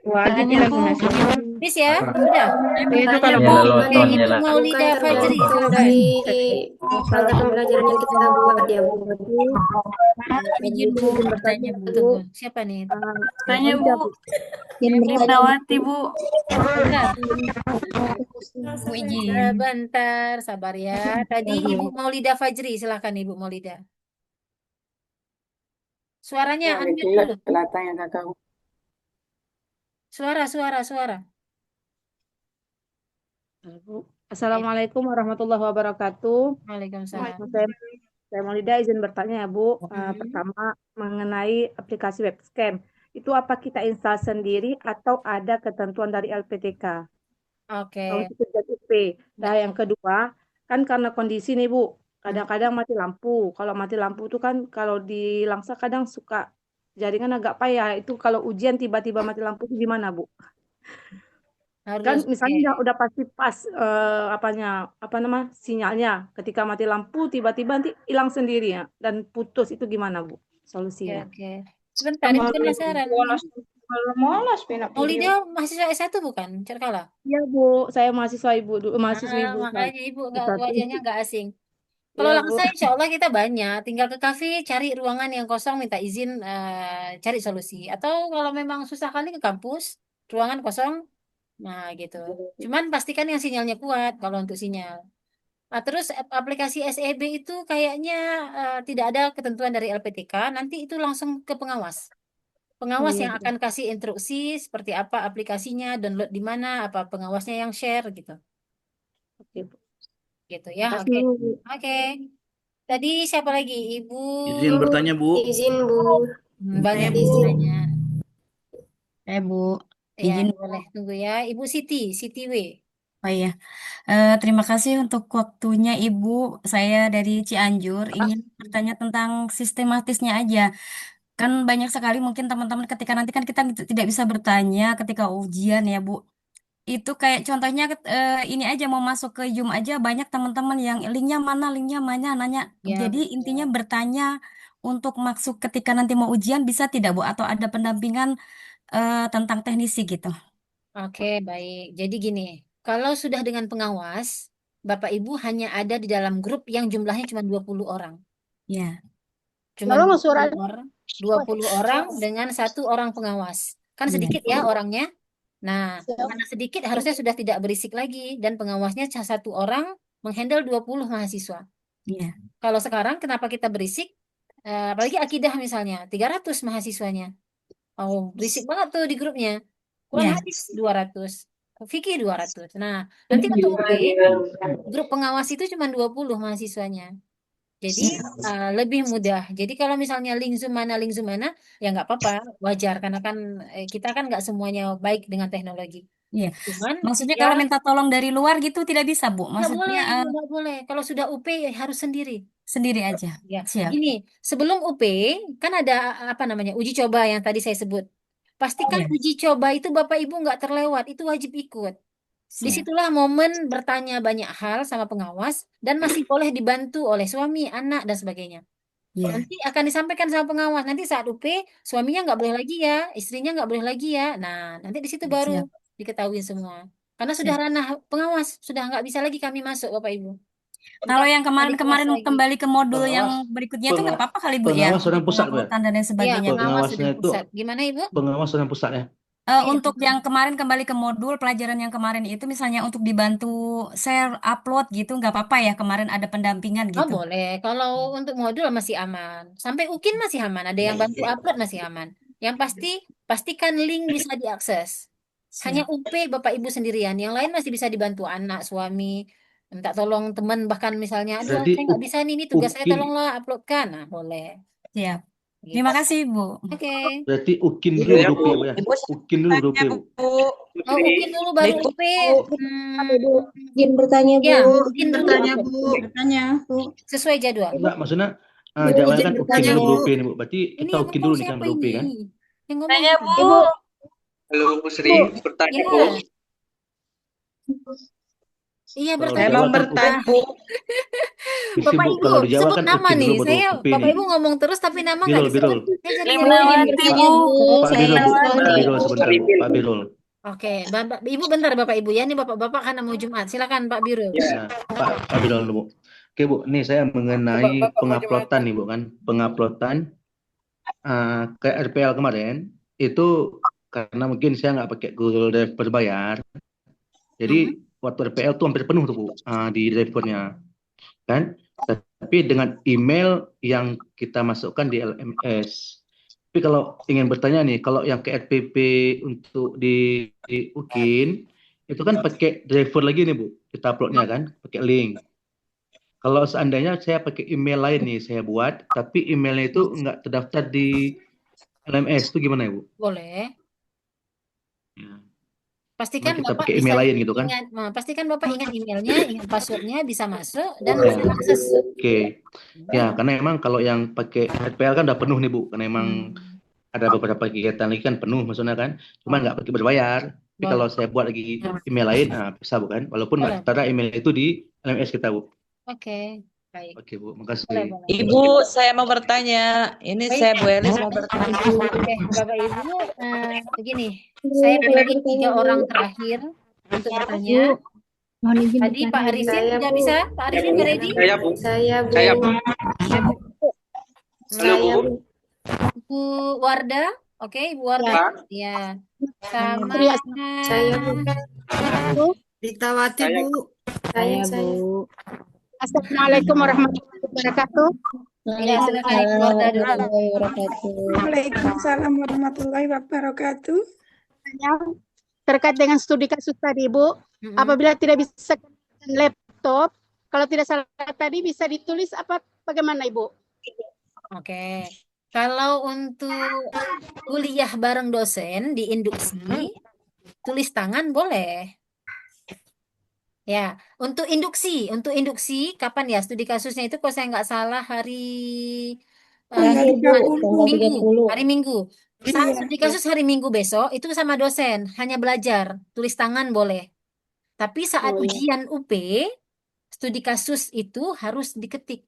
Wajib ini lagu nasional. Bis ya, sudah. Itu kalau Oke, mau Ibu Maulida Fajri, silakan. Tentang pembelajaran yang kita buat ya, Bu. Izin Bu, bertanya Bu. Tunggu. Siapa nih? Tanya Bu. Indrawati Bu. Bu izin. Bentar, sabar ya. Tadi Ibu Maulida Fajri, silakan Ibu Maulida. Suaranya unmute dulu. Suara. Assalamualaikum warahmatullahi wabarakatuh. Waalaikumsalam. Saya Maulida izin bertanya ya Bu. Pertama mengenai aplikasi webcam. Itu apa kita install sendiri atau ada ketentuan dari LPTK? Oke. Untuk tujuan UP. Nah yang kedua, kan karena kondisi nih Bu, kadang-kadang mati lampu. Kalau mati lampu itu kan kalau di Langsa kadang suka jaringan agak payah. Itu kalau ujian tiba-tiba mati lampu itu gimana Bu? Kan misalnya udah pasti pas sinyalnya. Ketika mati lampu tiba-tiba nanti hilang sendiri ya dan putus, itu gimana Bu? solusinya. Oke. Sebentar, Ibu penasaran. Molas penak Maulida mahasiswa S1 bukan, Cerkala? Iya Bu, saya mahasiswa Ibu, mahasiswa Ibu. Makanya Ibu nggak S1. wajahnya nggak asing. Kalau Iya Bu. Langsa insya Allah kita banyak, tinggal ke kafe cari ruangan yang kosong, minta izin cari solusi. Atau kalau memang susah kali ke kampus, ruangan kosong, nah gitu. Cuman pastikan yang sinyalnya kuat kalau untuk sinyal. Terus aplikasi SEB itu kayaknya tidak ada ketentuan dari LPTK, nanti itu langsung ke pengawas. Pengawas Iya, yang Bu. akan kasih instruksi seperti apa aplikasinya, download di mana, apa pengawasnya yang share gitu. Oke, Bu. Gitu ya. Makasih, Oke. Bu. Oke. Tadi siapa lagi? Ibu. Izin bertanya, Bu. Izin Bu. Banyak Izin. bertanya. Bu, Ya, izin. boleh tunggu ya. Ibu Siti W. Oh iya, terima kasih untuk waktunya Ibu. Saya dari Cianjur ingin bertanya tentang sistematisnya aja. Kan banyak sekali mungkin teman-teman ketika nanti kan kita tidak bisa bertanya ketika ujian ya Bu. Itu kayak contohnya ini aja mau masuk ke Zoom aja banyak teman-teman yang linknya mana nanya. Ya, Jadi intinya bertanya untuk masuk ketika nanti mau ujian bisa tidak Bu? Atau ada pendampingan tentang teknisi gitu? Oke, baik. Jadi gini, kalau sudah dengan pengawas, Bapak Ibu hanya ada di dalam grup yang jumlahnya cuma 20 orang. Ya. Cuma Tolong 20 suara. orang, 20 orang dengan 1 orang pengawas. Kan Iya. sedikit ya orangnya. Nah, karena sedikit harusnya sudah tidak berisik lagi dan pengawasnya 1 orang menghandle 20 mahasiswa. Iya. Kalau sekarang kenapa kita berisik? Apalagi akidah misalnya, 300 mahasiswanya. Oh, berisik banget tuh di grupnya. Kurang Iya. habis 200. Fikih 200. Nah, nanti untuk UP, grup pengawas itu cuma 20 mahasiswanya. Jadi lebih mudah. Jadi kalau misalnya link Zoom mana, ya nggak apa-apa, wajar. Karena kan kita kan nggak semuanya baik dengan teknologi. Iya. Cuman Maksudnya ya kalau minta tolong dari luar gitu tidak bisa, Bu. nggak Maksudnya boleh, nggak boleh. Kalau sudah UP harus sendiri. sendiri aja. Ya, Siap. gini, sebelum UP kan ada apa namanya uji coba yang tadi saya sebut. Pastikan Iya. uji coba itu Bapak Ibu nggak terlewat, itu wajib ikut. Siap. Disitulah momen bertanya banyak hal sama pengawas dan masih boleh dibantu oleh suami, anak, dan sebagainya. Iya. Nanti akan disampaikan sama pengawas. Nanti saat UP, suaminya nggak boleh lagi ya, istrinya nggak boleh lagi ya. Nah, nanti di situ baru Siap. diketahui semua. Karena sudah Siap. ranah pengawas, sudah nggak bisa lagi kami masuk, Bapak Ibu. Kalau yang Ntar kemarin-kemarin lagi. kembali ke modul yang Pengawas, berikutnya itu nggak apa-apa kali Bu ya? pengawas orang Untuk pusat, Bu, ya? penguploadan dan lain Iya, sebagainya. pengawas Pengawasnya sudah itu pusat. Gimana Ibu? pengawas orang pusat ya. Iya. Untuk yang kemarin kembali ke modul pelajaran yang kemarin itu misalnya untuk dibantu share upload gitu nggak apa-apa ya kemarin ada pendampingan Oh gitu. boleh, kalau untuk modul masih aman. Sampai UKIN masih aman, ada yang bantu upload masih aman. Yang pasti, pastikan link bisa diakses. Hanya Siap. UP Bapak Ibu sendirian, yang lain masih bisa dibantu anak, suami, minta tolong teman, bahkan misalnya, aduh Berarti saya nggak bisa nih, ini tugas saya UKIN tolonglah uploadkan. Nah boleh. Siap. Gitu. Terima kasih Bu. Oke. berarti UKIN dulu grup ya, Bu ya. UKIN dulu grup ya, Bu. Oh UKIN dulu baru UP. Izin bertanya Bu. Ya, UKIN dulu. Bertanya, Bu. Sesuai jadwal. Enggak, maksudnya Bu, jadwalnya izin kan UKIN bertanya, dulu Bu. grup ini, Bu. Berarti Ini kita yang UKIN ngomong dulu nih kan siapa grup ini? kan. Yang ngomong Tanya, siapa? Bu. Halo Bu Sri, bertanya Iya. Bu. Iya Kalau bertanya. dijawab kan bertanya. Bisa, Bapak Bu. Ibu Kalau dijawab sebut kan nama UKIN nih. dulu baru Saya UP Bapak nih. Ibu ngomong terus tapi nama nggak Birul, disebut. Birul. Saya jadi Limnawati, bertanya. Bu. Pak Saya Birul, Bu. Pak Sony. Birul sebentar, Bu. Pak Birul. Oke, Bapak Ibu bentar Bapak Ibu ya. Ini Bapak-bapak karena mau Jumat. Silakan Pak Birul. Nah, Pak Birul dulu, Bu. Oke, Bu. Nih saya mengenai penguploadan nih, Bu kan. Penguploadan ke RPL kemarin itu karena mungkin saya nggak pakai Google Drive berbayar. Jadi waktu RPL tuh hampir penuh tuh, Bu, di drivernya. Kan? Tapi dengan email yang kita masukkan di LMS. Tapi kalau ingin bertanya nih, kalau yang ke RPP untuk di UKIN, itu kan pakai driver lagi nih, Bu. Kita uploadnya kan, pakai link. Kalau seandainya saya pakai email lain nih, saya buat, tapi emailnya itu nggak terdaftar di LMS, itu gimana ya, Bu? Boleh. Ya. Pastikan Kita Bapak pakai bisa email lain gitu kan? pastikan Bapak ingat emailnya, ingat passwordnya, bisa masuk dan Ya. bisa akses. Oke. Ya, karena emang kalau yang pakai RPL kan udah penuh nih, Bu. Karena emang ada beberapa kegiatan lagi kan penuh maksudnya kan. Cuma nggak pakai berbayar. Tapi kalau saya buat lagi email lain, bisa bukan? Walaupun nggak tertera email itu di LMS kita, Bu. Oke. Baik. Oke, Bu. Boleh, Makasih. boleh. Ibu, saya mau bertanya. Ini Baik. saya Bu Elis mau bertanya. Oke, Bapak Ibu, begini, saya pilih 3 orang terakhir untuk bertanya. Mohon izin Tadi Pak bertanya, Bu. Arifin Saya, udah Bu. bisa? Pak Arifin udah ready? Saya, Bu. Saya, Bu. Saya, Bu. Oke, Bu. Halo, Bu. Saya, Bu. Bu Warda, oke, Ibu Warda, Pak. ya, sama Saya, Bu. Ditawati, Saya, Bu. Saya. Assalamualaikum warahmatullahi wabarakatuh. Ya, silakan Ibu Warda dulu. Waalaikumsalam warahmatullahi wabarakatuh. Terkait dengan studi kasus tadi, Bu, apabila tidak bisa dengan laptop, kalau tidak salah tadi bisa ditulis apa bagaimana, Ibu? Oke, kalau untuk kuliah bareng dosen di induksi, tulis tangan boleh. Ya, untuk induksi kapan ya studi kasusnya itu? Kalau saya nggak salah hari Tanggal 30. Minggu, hari Minggu. Saat Iya. studi kasus hari Minggu besok itu sama dosen, hanya belajar, tulis tangan boleh. Tapi saat ujian UP, studi kasus itu harus diketik.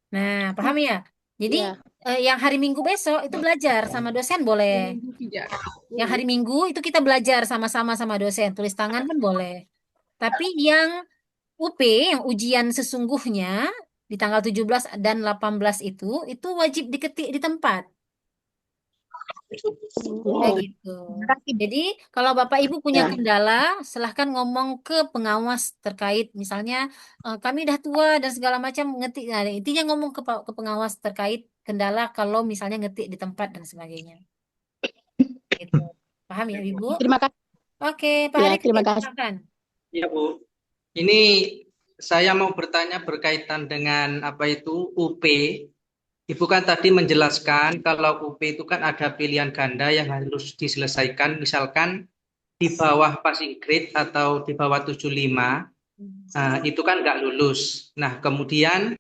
Nah, paham ya? Jadi yang hari Minggu besok itu belajar sama dosen boleh. Yang hari Minggu itu kita belajar sama-sama sama dosen, tulis tangan pun boleh. Tapi yang UP, yang ujian sesungguhnya di tanggal 17 dan 18 itu wajib diketik di tempat. Kayak gitu. Jadi kalau Bapak Ibu punya kendala, silahkan ngomong ke pengawas terkait. Misalnya kami dah tua dan segala macam ngetik. Nah, intinya ngomong ke pengawas terkait kendala kalau misalnya ngetik di tempat dan sebagainya. Gitu. Paham ya Ibu? Terima kasih. Oke, Pak Arif, terima kasih. silakan. Ya, Bu. Ini saya mau bertanya berkaitan dengan apa itu UP. Ibu kan tadi menjelaskan kalau UP itu kan ada pilihan ganda yang harus diselesaikan, misalkan di bawah passing grade atau di bawah 75, itu kan nggak lulus. Nah, kemudian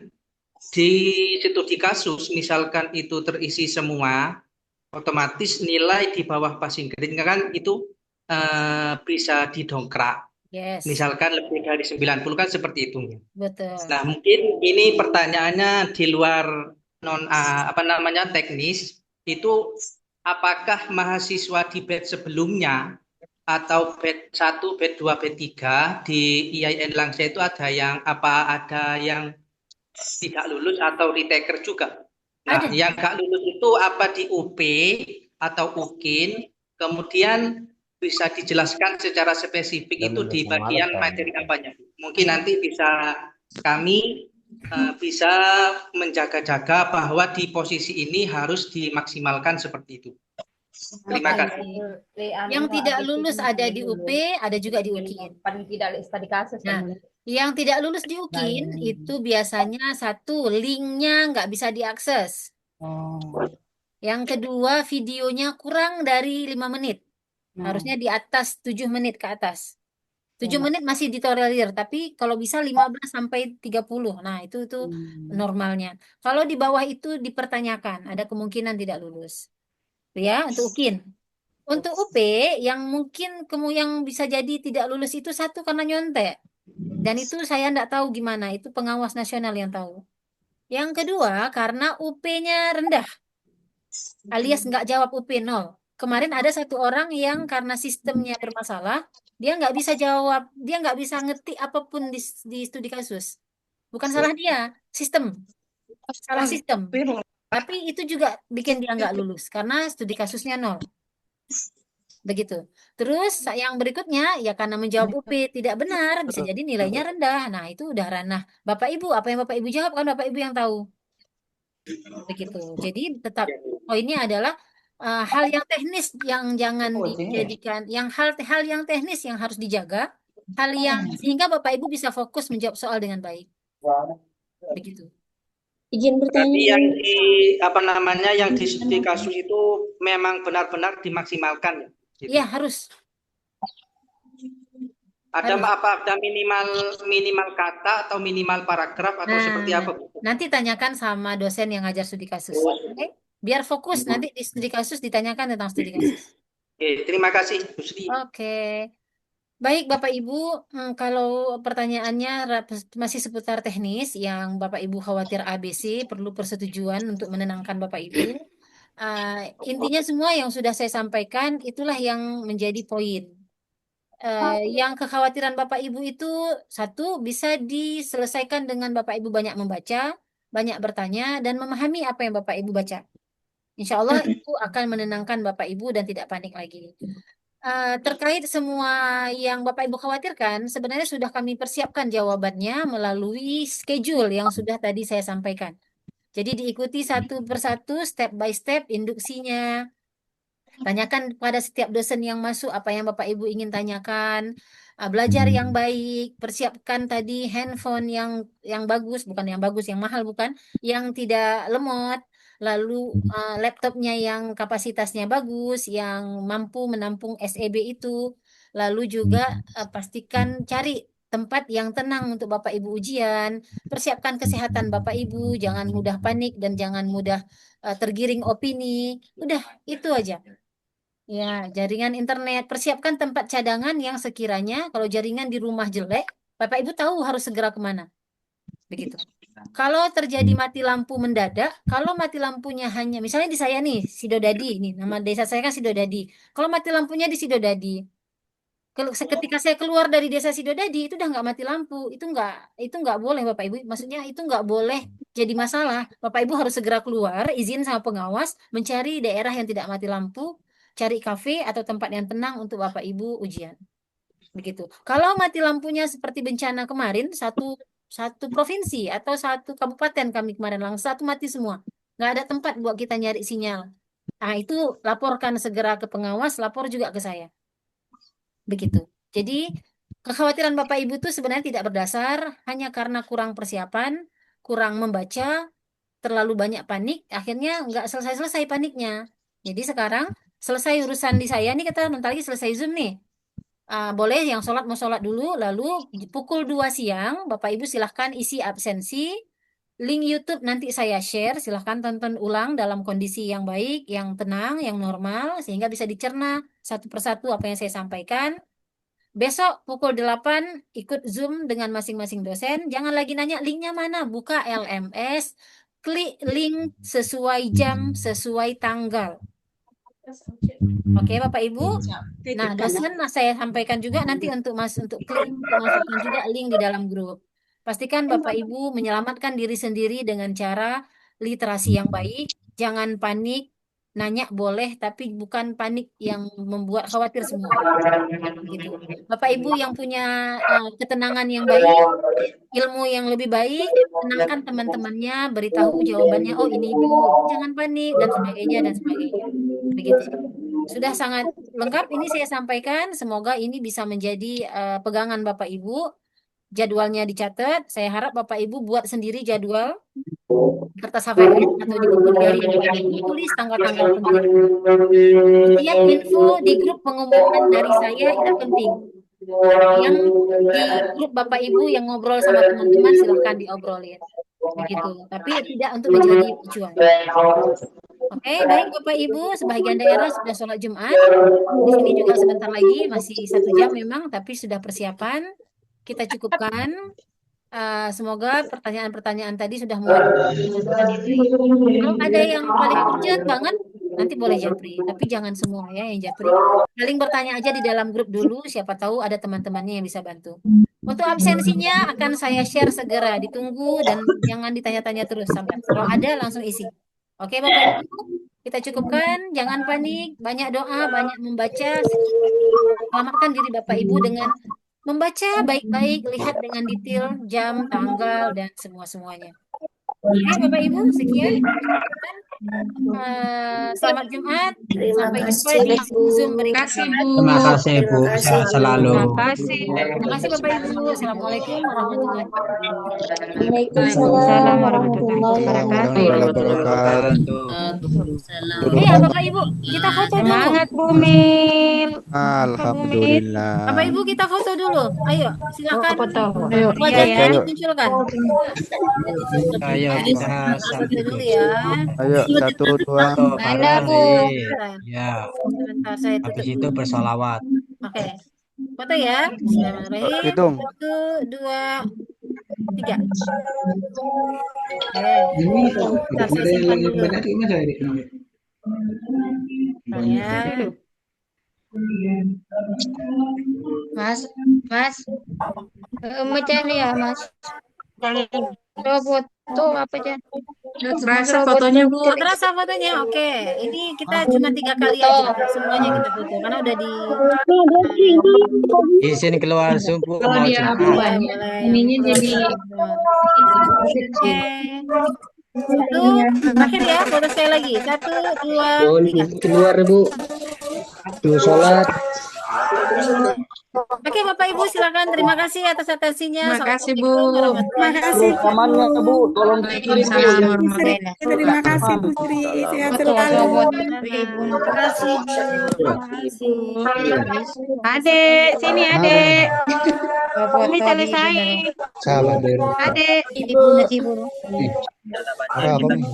di studi kasus, misalkan itu terisi semua, otomatis nilai di bawah passing grade kan itu bisa didongkrak. Yes. Misalkan lebih dari 90 kan seperti itu. Betul. Nah, mungkin ini pertanyaannya di luar teknis, itu apakah mahasiswa di batch sebelumnya atau batch 1, batch 2, batch 3 di IAIN Langsa itu ada yang tidak lulus atau retaker juga? Nah, yang nggak lulus itu apa di UP atau UKIN? Kemudian bisa dijelaskan secara spesifik itu di bagian materi apanya? Mungkin nanti bisa kami bisa menjaga-jaga bahwa di posisi ini harus dimaksimalkan seperti itu. Terima kasih. Yang tidak lulus ada di UP, ada juga di UKIN. Nah, yang tidak lulus di UKIN itu biasanya satu, linknya nggak bisa diakses. Yang kedua, videonya kurang dari 5 menit. Harusnya di atas 7 menit ke atas. 7 menit masih ditolerir, tapi kalau bisa 15 sampai 30. Nah, itu normalnya. Kalau di bawah itu dipertanyakan, ada kemungkinan tidak lulus. Ya, untuk UKIN. Untuk UP yang mungkin yang bisa jadi tidak lulus itu satu karena nyontek. Dan itu saya enggak tahu gimana, itu pengawas nasional yang tahu. Yang kedua, karena UP-nya rendah. Alias nggak jawab UP 0. Kemarin ada satu orang yang karena sistemnya bermasalah, dia nggak bisa jawab, dia nggak bisa ngetik apapun di studi kasus. Bukan salah dia, sistem. Salah sistem. Tapi itu juga bikin dia nggak lulus, karena studi kasusnya 0. Begitu. Terus yang berikutnya, ya karena menjawab UP tidak benar, bisa jadi nilainya rendah. Nah, itu udah ranah Bapak Ibu. Apa yang Bapak Ibu jawab, kan Bapak Ibu yang tahu. Begitu. Jadi tetap poinnya adalah hal yang teknis yang jangan dijadikan, hal yang teknis yang harus dijaga, hal yang sehingga Bapak Ibu bisa fokus menjawab soal dengan baik. Begitu. Izin bertanya. Berarti yang di studi kasus itu memang benar-benar dimaksimalkan ya? Gitu. Iya, harus. Ada minimal kata atau minimal paragraf atau seperti apa, Bu? Nanti tanyakan sama dosen yang ngajar studi kasus. Oke? Biar fokus nanti di studi kasus ditanyakan tentang studi kasus. Terima kasih, Bu Sri. Oke. Baik, Bapak Ibu, kalau pertanyaannya masih seputar teknis yang Bapak Ibu khawatir ABC, perlu persetujuan untuk menenangkan Bapak Ibu. Intinya semua yang sudah saya sampaikan itulah yang menjadi poin. Yang kekhawatiran Bapak Ibu itu satu bisa diselesaikan dengan Bapak Ibu banyak membaca, banyak bertanya, dan memahami apa yang Bapak Ibu baca. Insya Allah itu akan menenangkan Bapak Ibu dan tidak panik lagi. Terkait semua yang Bapak Ibu khawatirkan, sebenarnya sudah kami persiapkan jawabannya melalui schedule yang sudah tadi saya sampaikan. Jadi diikuti satu persatu, step by step, induksinya. Tanyakan pada setiap dosen yang masuk apa yang Bapak Ibu ingin tanyakan. Belajar yang baik, persiapkan tadi handphone yang bagus, bukan yang bagus, yang mahal bukan, yang tidak lemot. Lalu laptopnya yang kapasitasnya bagus, yang mampu menampung SEB itu. Lalu juga pastikan cari tempat yang tenang untuk Bapak Ibu ujian. Persiapkan kesehatan Bapak Ibu, jangan mudah panik dan jangan mudah tergiring opini. Udah, itu aja. Ya, jaringan internet. Persiapkan tempat cadangan yang sekiranya kalau jaringan di rumah jelek, Bapak Ibu tahu harus segera kemana. Begitu. Kalau terjadi mati lampu mendadak, kalau mati lampunya hanya, misalnya di saya nih, Sidodadi, ini nama desa saya kan Sidodadi. Kalau mati lampunya di Sidodadi, kalau ketika saya keluar dari desa Sidodadi itu udah nggak mati lampu, itu nggak boleh Bapak Ibu. Maksudnya itu nggak boleh jadi masalah. Bapak Ibu harus segera keluar, izin sama pengawas, mencari daerah yang tidak mati lampu, cari kafe atau tempat yang tenang untuk Bapak Ibu ujian. Begitu. Kalau mati lampunya seperti bencana kemarin, satu provinsi atau satu kabupaten kami kemarin langsung satu mati semua, nggak ada tempat buat kita nyari sinyal. Nah itu laporkan segera ke pengawas, lapor juga ke saya. Begitu. Jadi kekhawatiran Bapak Ibu itu sebenarnya tidak berdasar hanya karena kurang persiapan, kurang membaca, terlalu banyak panik, akhirnya nggak selesai-selesai paniknya. Jadi sekarang selesai urusan di saya nih, kita bentar lagi selesai Zoom nih. Boleh yang sholat mau sholat dulu, lalu pukul 2 siang Bapak Ibu silahkan isi absensi. Link YouTube nanti saya share, silahkan tonton ulang dalam kondisi yang baik, yang tenang, yang normal, sehingga bisa dicerna satu persatu apa yang saya sampaikan. Besok pukul 8 ikut Zoom dengan masing-masing dosen. Jangan lagi nanya linknya mana, buka LMS, klik link sesuai jam, sesuai tanggal. Oke, Bapak Ibu. Nah, dosen saya sampaikan juga nanti untuk klik untuk masukkan juga link di dalam grup. Pastikan Bapak Ibu menyelamatkan diri sendiri dengan cara literasi yang baik, jangan panik, nanya boleh tapi bukan panik yang membuat khawatir semua. Gitu. Bapak Ibu yang punya ketenangan yang baik, ilmu yang lebih baik, tenangkan teman-temannya, beritahu jawabannya, oh ini Bu, jangan panik dan sebagainya dan sebagainya. Begitu. Sudah sangat lengkap ini saya sampaikan. Semoga ini bisa menjadi pegangan Bapak Ibu. Jadwalnya dicatat. Saya harap Bapak Ibu buat sendiri jadwal kertas HVS atau di buku diary yang Bapak Ibu tulis tanggal-tanggal penting. Setiap info di grup pengumuman dari saya itu penting. Yang di grup Bapak Ibu yang ngobrol sama teman-teman silahkan diobrolin. Begitu. Tapi tidak untuk menjadi acuan. Oke, baik Bapak Ibu, sebagian daerah sudah sholat Jumat. Di sini juga sebentar lagi, masih 1 jam memang, tapi sudah persiapan. Kita cukupkan. Semoga pertanyaan-pertanyaan tadi sudah mulai. Kalau ada yang paling urgent banget, nanti boleh japri. Tapi jangan semua ya yang japri. Paling bertanya aja di dalam grup dulu, siapa tahu ada teman-temannya yang bisa bantu. Untuk absensinya akan saya share segera, ditunggu dan jangan ditanya-tanya terus. Sampai kalau ada langsung isi. Oke Bapak Ibu, kita cukupkan, jangan panik, banyak doa, banyak membaca, selamatkan diri Bapak Ibu dengan membaca baik-baik, lihat dengan detail jam, tanggal, dan semua-semuanya. Oke Bapak Ibu, sekian. Selamat Jumat, sampai jumpa di Zoom berikutnya. Terima kasih Bu, sehat selalu. Terima kasih Bapak Ibu. Assalamualaikum warahmatullahi wabarakatuh. Waalaikumsalam warahmatullahi wabarakatuh. Iya Bapak Ibu, kita foto dulu. Semangat Bumil. Alhamdulillah. Bapak Ibu kita foto dulu. Ayo, silakan. Ayo. Wajahnya Ayo. dimunculkan. Ayo kita Foto dulu ya. Ayo 1, 2. Mana Bu? Ya. Sebentar saya Habis tutup itu dulu. bersolawat. Oke. Foto ya. Bismillahirrahmanirrahim. Hitung. 1, 2, 3. Oke. Ini Bentar, saya ada simpan yang dulu. banyak ini ada ini. Bentar ya. Mas, Mas, macam ni ya, Mas. Kalau foto apa aja? Terasa fotonya, Bu. Oh, terasa fotonya. Oke. Ini kita cuma 3 kali aja. Semuanya kita foto. Karena udah di... Izin keluar subuh Kalau mau dia jemaah. apa ininya jadi Oke. Satu, terakhir ya, foto sekali lagi. 1, 2, 3. Keluar Bu. Tuh sholat. Oke, Bapak Ibu silakan. Terima kasih atas atensinya. Terima kasih, Bu. Assalamualaikum warahmatullahi Terus rekamannya Bu, tolong dikirim Bu. Waalaikumsalam warahmatullahi wabarakatuh. Terima kasih Bu Sri, sehat selalu. Terima kasih, Bu. Terima kasih. Adek, sini adek. Ini selesai. Salah deh. Adek. Ibu nasi Bu. Apa nih?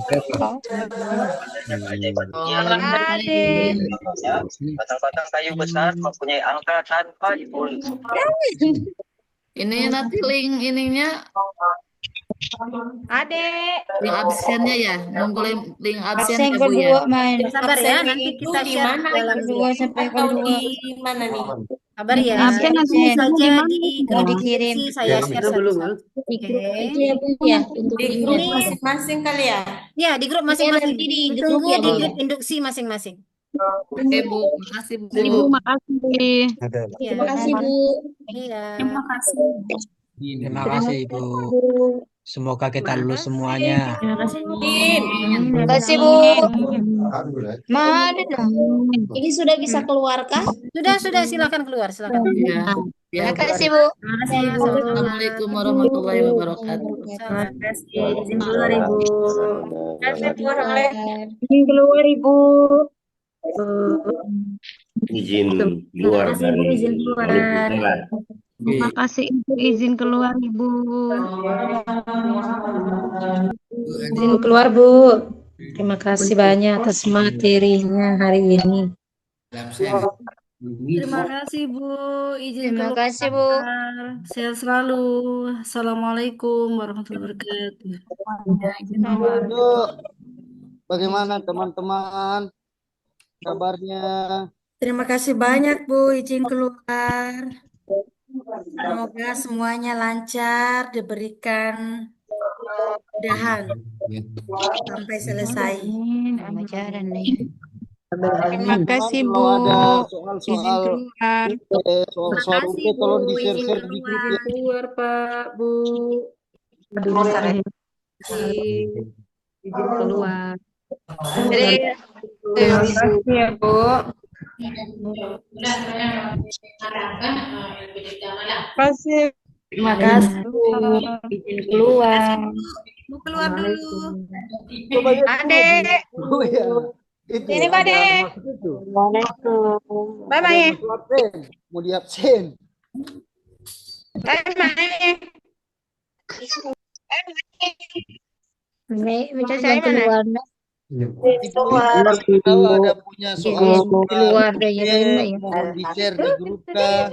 Adek. Batang-batang kayu besar mempunyai angka tanpa ditulis. Ini nanti link ininya, Adek. link absennya ya. Nunggu link absen Absen ya Bu ya. kedua main. Sabar ya, nanti kita share dalam Kedua sampai kedua. Mana nih? Sabar ya. Absen nanti Nanti saja gimana? di Mau grup dikirim. diskusi saya share satu-satu. Itu Oke. ya Bu ya untuk Di grup Ini masing-masing kali ya? ya di grup masing-masing. nanti di grup Tunggu ya, di Bu. grup induksi masing-masing. Oke Bu, makasih Bu. Ibu, makasih. Ada. Iya. Terima kasih Bu. Iya. Terima kasih. Terima kasih Ibu. Semoga kita lulus semuanya. Terima kasih, Bu. Terima kasih Bu. Mana dong? Ini sudah bisa keluar kah? Sudah silakan keluar, silakan. Ya. Ya, Terima kasih Bu. Terima kasih. Assalamualaikum warahmatullahi wabarakatuh. Terima kasih. Izin keluar, Ibu. Ini keluar Ibu. Izin keluar dari Izin keluar. Waalaikumsalam. Terima kasih Ibu, izin keluar Ibu. Izin keluar Bu. Terima kasih banyak atas materinya hari ini. Terima kasih Bu, izin Terima keluar. kasih Bu. Sehat selalu. Assalamualaikum warahmatullahi wabarakatuh. Izin keluar. Yuk, bagaimana teman-teman kabarnya? Terima kasih banyak Bu, izin keluar. Semoga semuanya lancar, diberikan kemudahan sampai selesai. Pelajaran nih. Terima kasih Bu. Kalau ada Izin soal-soal keluar. soal-soal UP tolong di-share di grup ya. Keluar Pak Bu. Izin keluar. Terima kasih ya Bu. Terima kasih Bu. Izin keluar. Mau keluar dulu. Adek. Oh ya. Itu Ini Pak Dek. Waalaikumsalam. Bye-bye. Mau di absen. Bye-bye. Macam saya yang keluar. Kalau ada punya soal Keluar deh ya. mohon di-share di grup kah?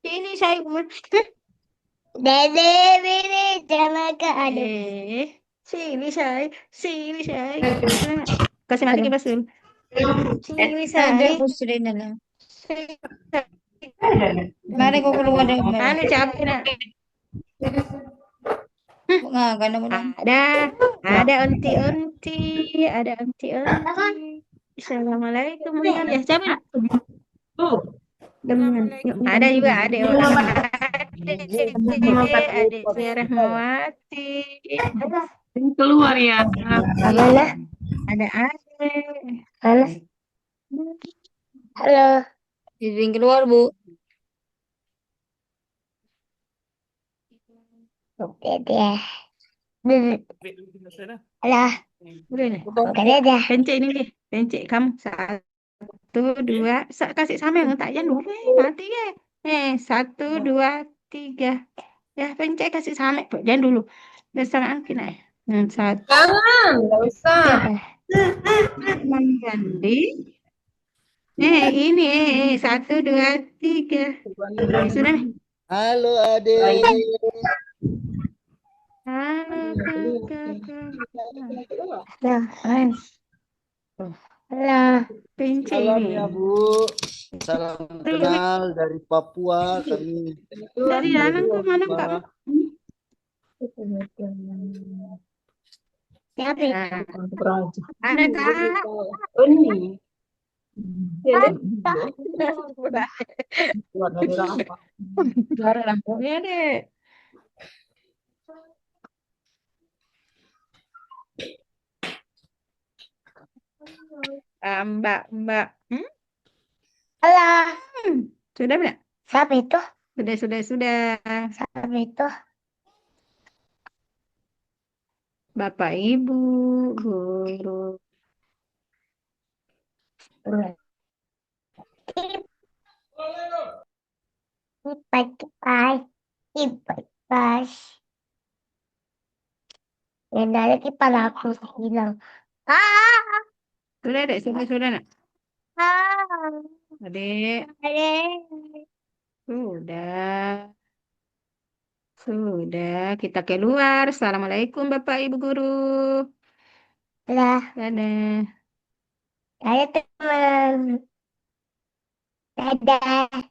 Ini saya Dede, jangan ke ada. Sini saya. Kasih mati ke Basul. Sini Ada saya. pusri dalam. Mari kau keluar dari mana? Anu capek nak. Nggak, karena Ada onti-onti. Assalamualaikum. Ya, capek nak. Ada juga ada Rahmawati. Keluar ya. Ada Ade. Halo. Izin keluar Bu. Oke deh. Alah. Oke deh. Pencet ini deh. Pencet kamu. 1, 2. Kasih sama yang tak jangan dulu. Mati ya. 1, 2, 3. Ya pencet kasih sama. Jangan dulu. Dasar aku ya. Yang satu. Jangan, nggak usah. Mengganti. Ini. Satu, dua, tiga. Sudah. Halo Ade. Halo kakak. Nah, halo. Pinci Salam ini. ya Bu. Salam kenal dari Papua kami. Dari dalam ke mana Kak? Siapa itu? Ada Kak. Ini. Suara lampunya deh. Mbak. Halo, Sudah belum? siapa itu? Sudah. Siapa itu? Bapak Ibu, guru. Ipai, ipai. Yang dari kepala aku hilang. Ah, Sudah dek, sudah nak. Adik, sudah. Kita keluar. Assalamualaikum Bapak Ibu guru. Lah, Dadah. saya teman. Dadah.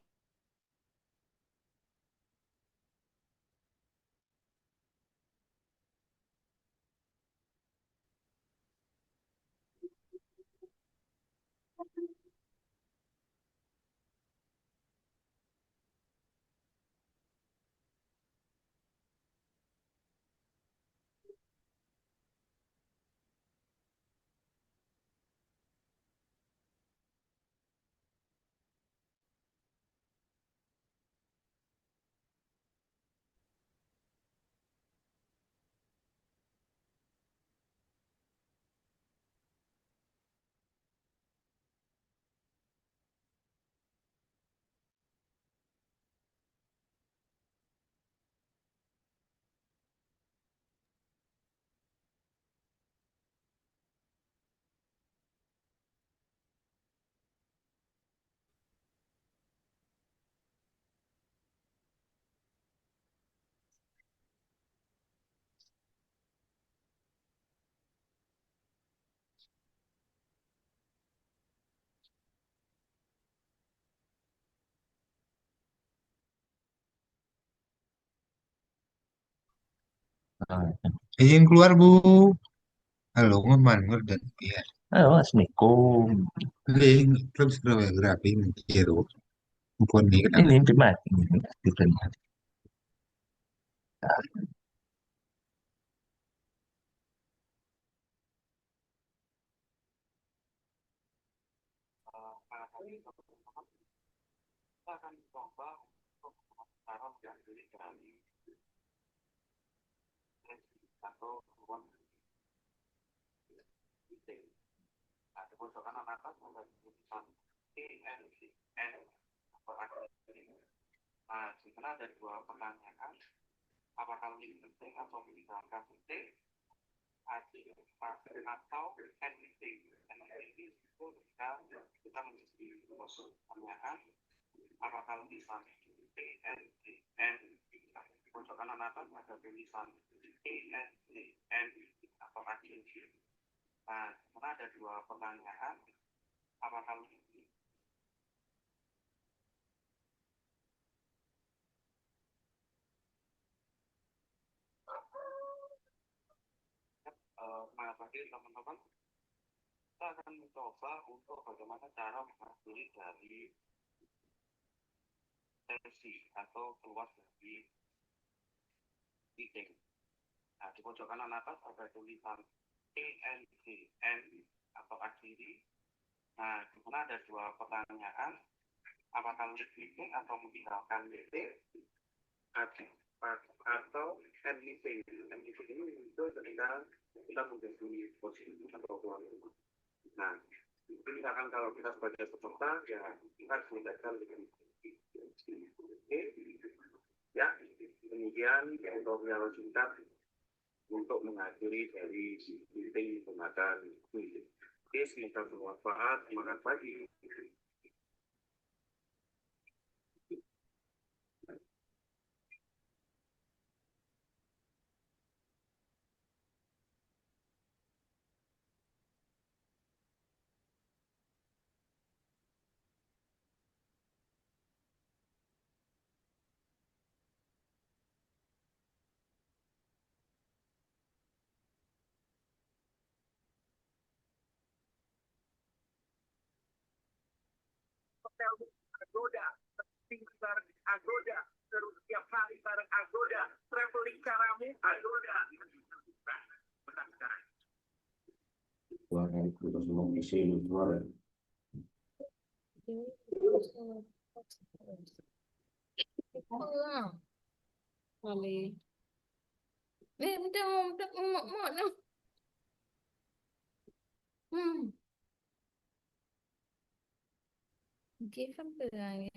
Izin keluar Bu. Halo, ngaman dan ya. Halo, Assalamualaikum. Ling, terus grafi mikir mumpun nih Ini mati. Nah, sebenarnya ada dua pertanyaan. Apakah link penting atau misalkan penting? Atau anything. Anything itu bisa kita menjadi pertanyaan. Apakah tulisan ANTN di pojok kanan atas ada tulisan ANTN atau ANTN. Nah, sebenarnya ada dua pertanyaan. Apakah mengatasi teman-teman, kita akan mencoba untuk bagaimana cara mengakhiri dari sesi atau keluar dari meeting. Nah, di pojok kanan atas ada tulisan ANTN atau akhiri. Nah, di mana ada dua pertanyaan. Apakah meeting atau meninggalkan meeting atau anything. Anything ini itu ketika kita menjadi posisi atau keluar rumah. Nah, itu misalkan kalau kita sebagai peserta, ya kita harus meninggalkan dengan oke, ya. Kemudian tutorial singkat untuk mengakhiri dari meeting pembahasan itu. Oke, semoga bermanfaat. Semangat pagi. Agoda, tinggal bareng Agoda, terus tiap hari bareng Agoda, traveling caramu Agoda. Guarda, credo sono un disegno, guarda. Kali. Udah, كيف بدأ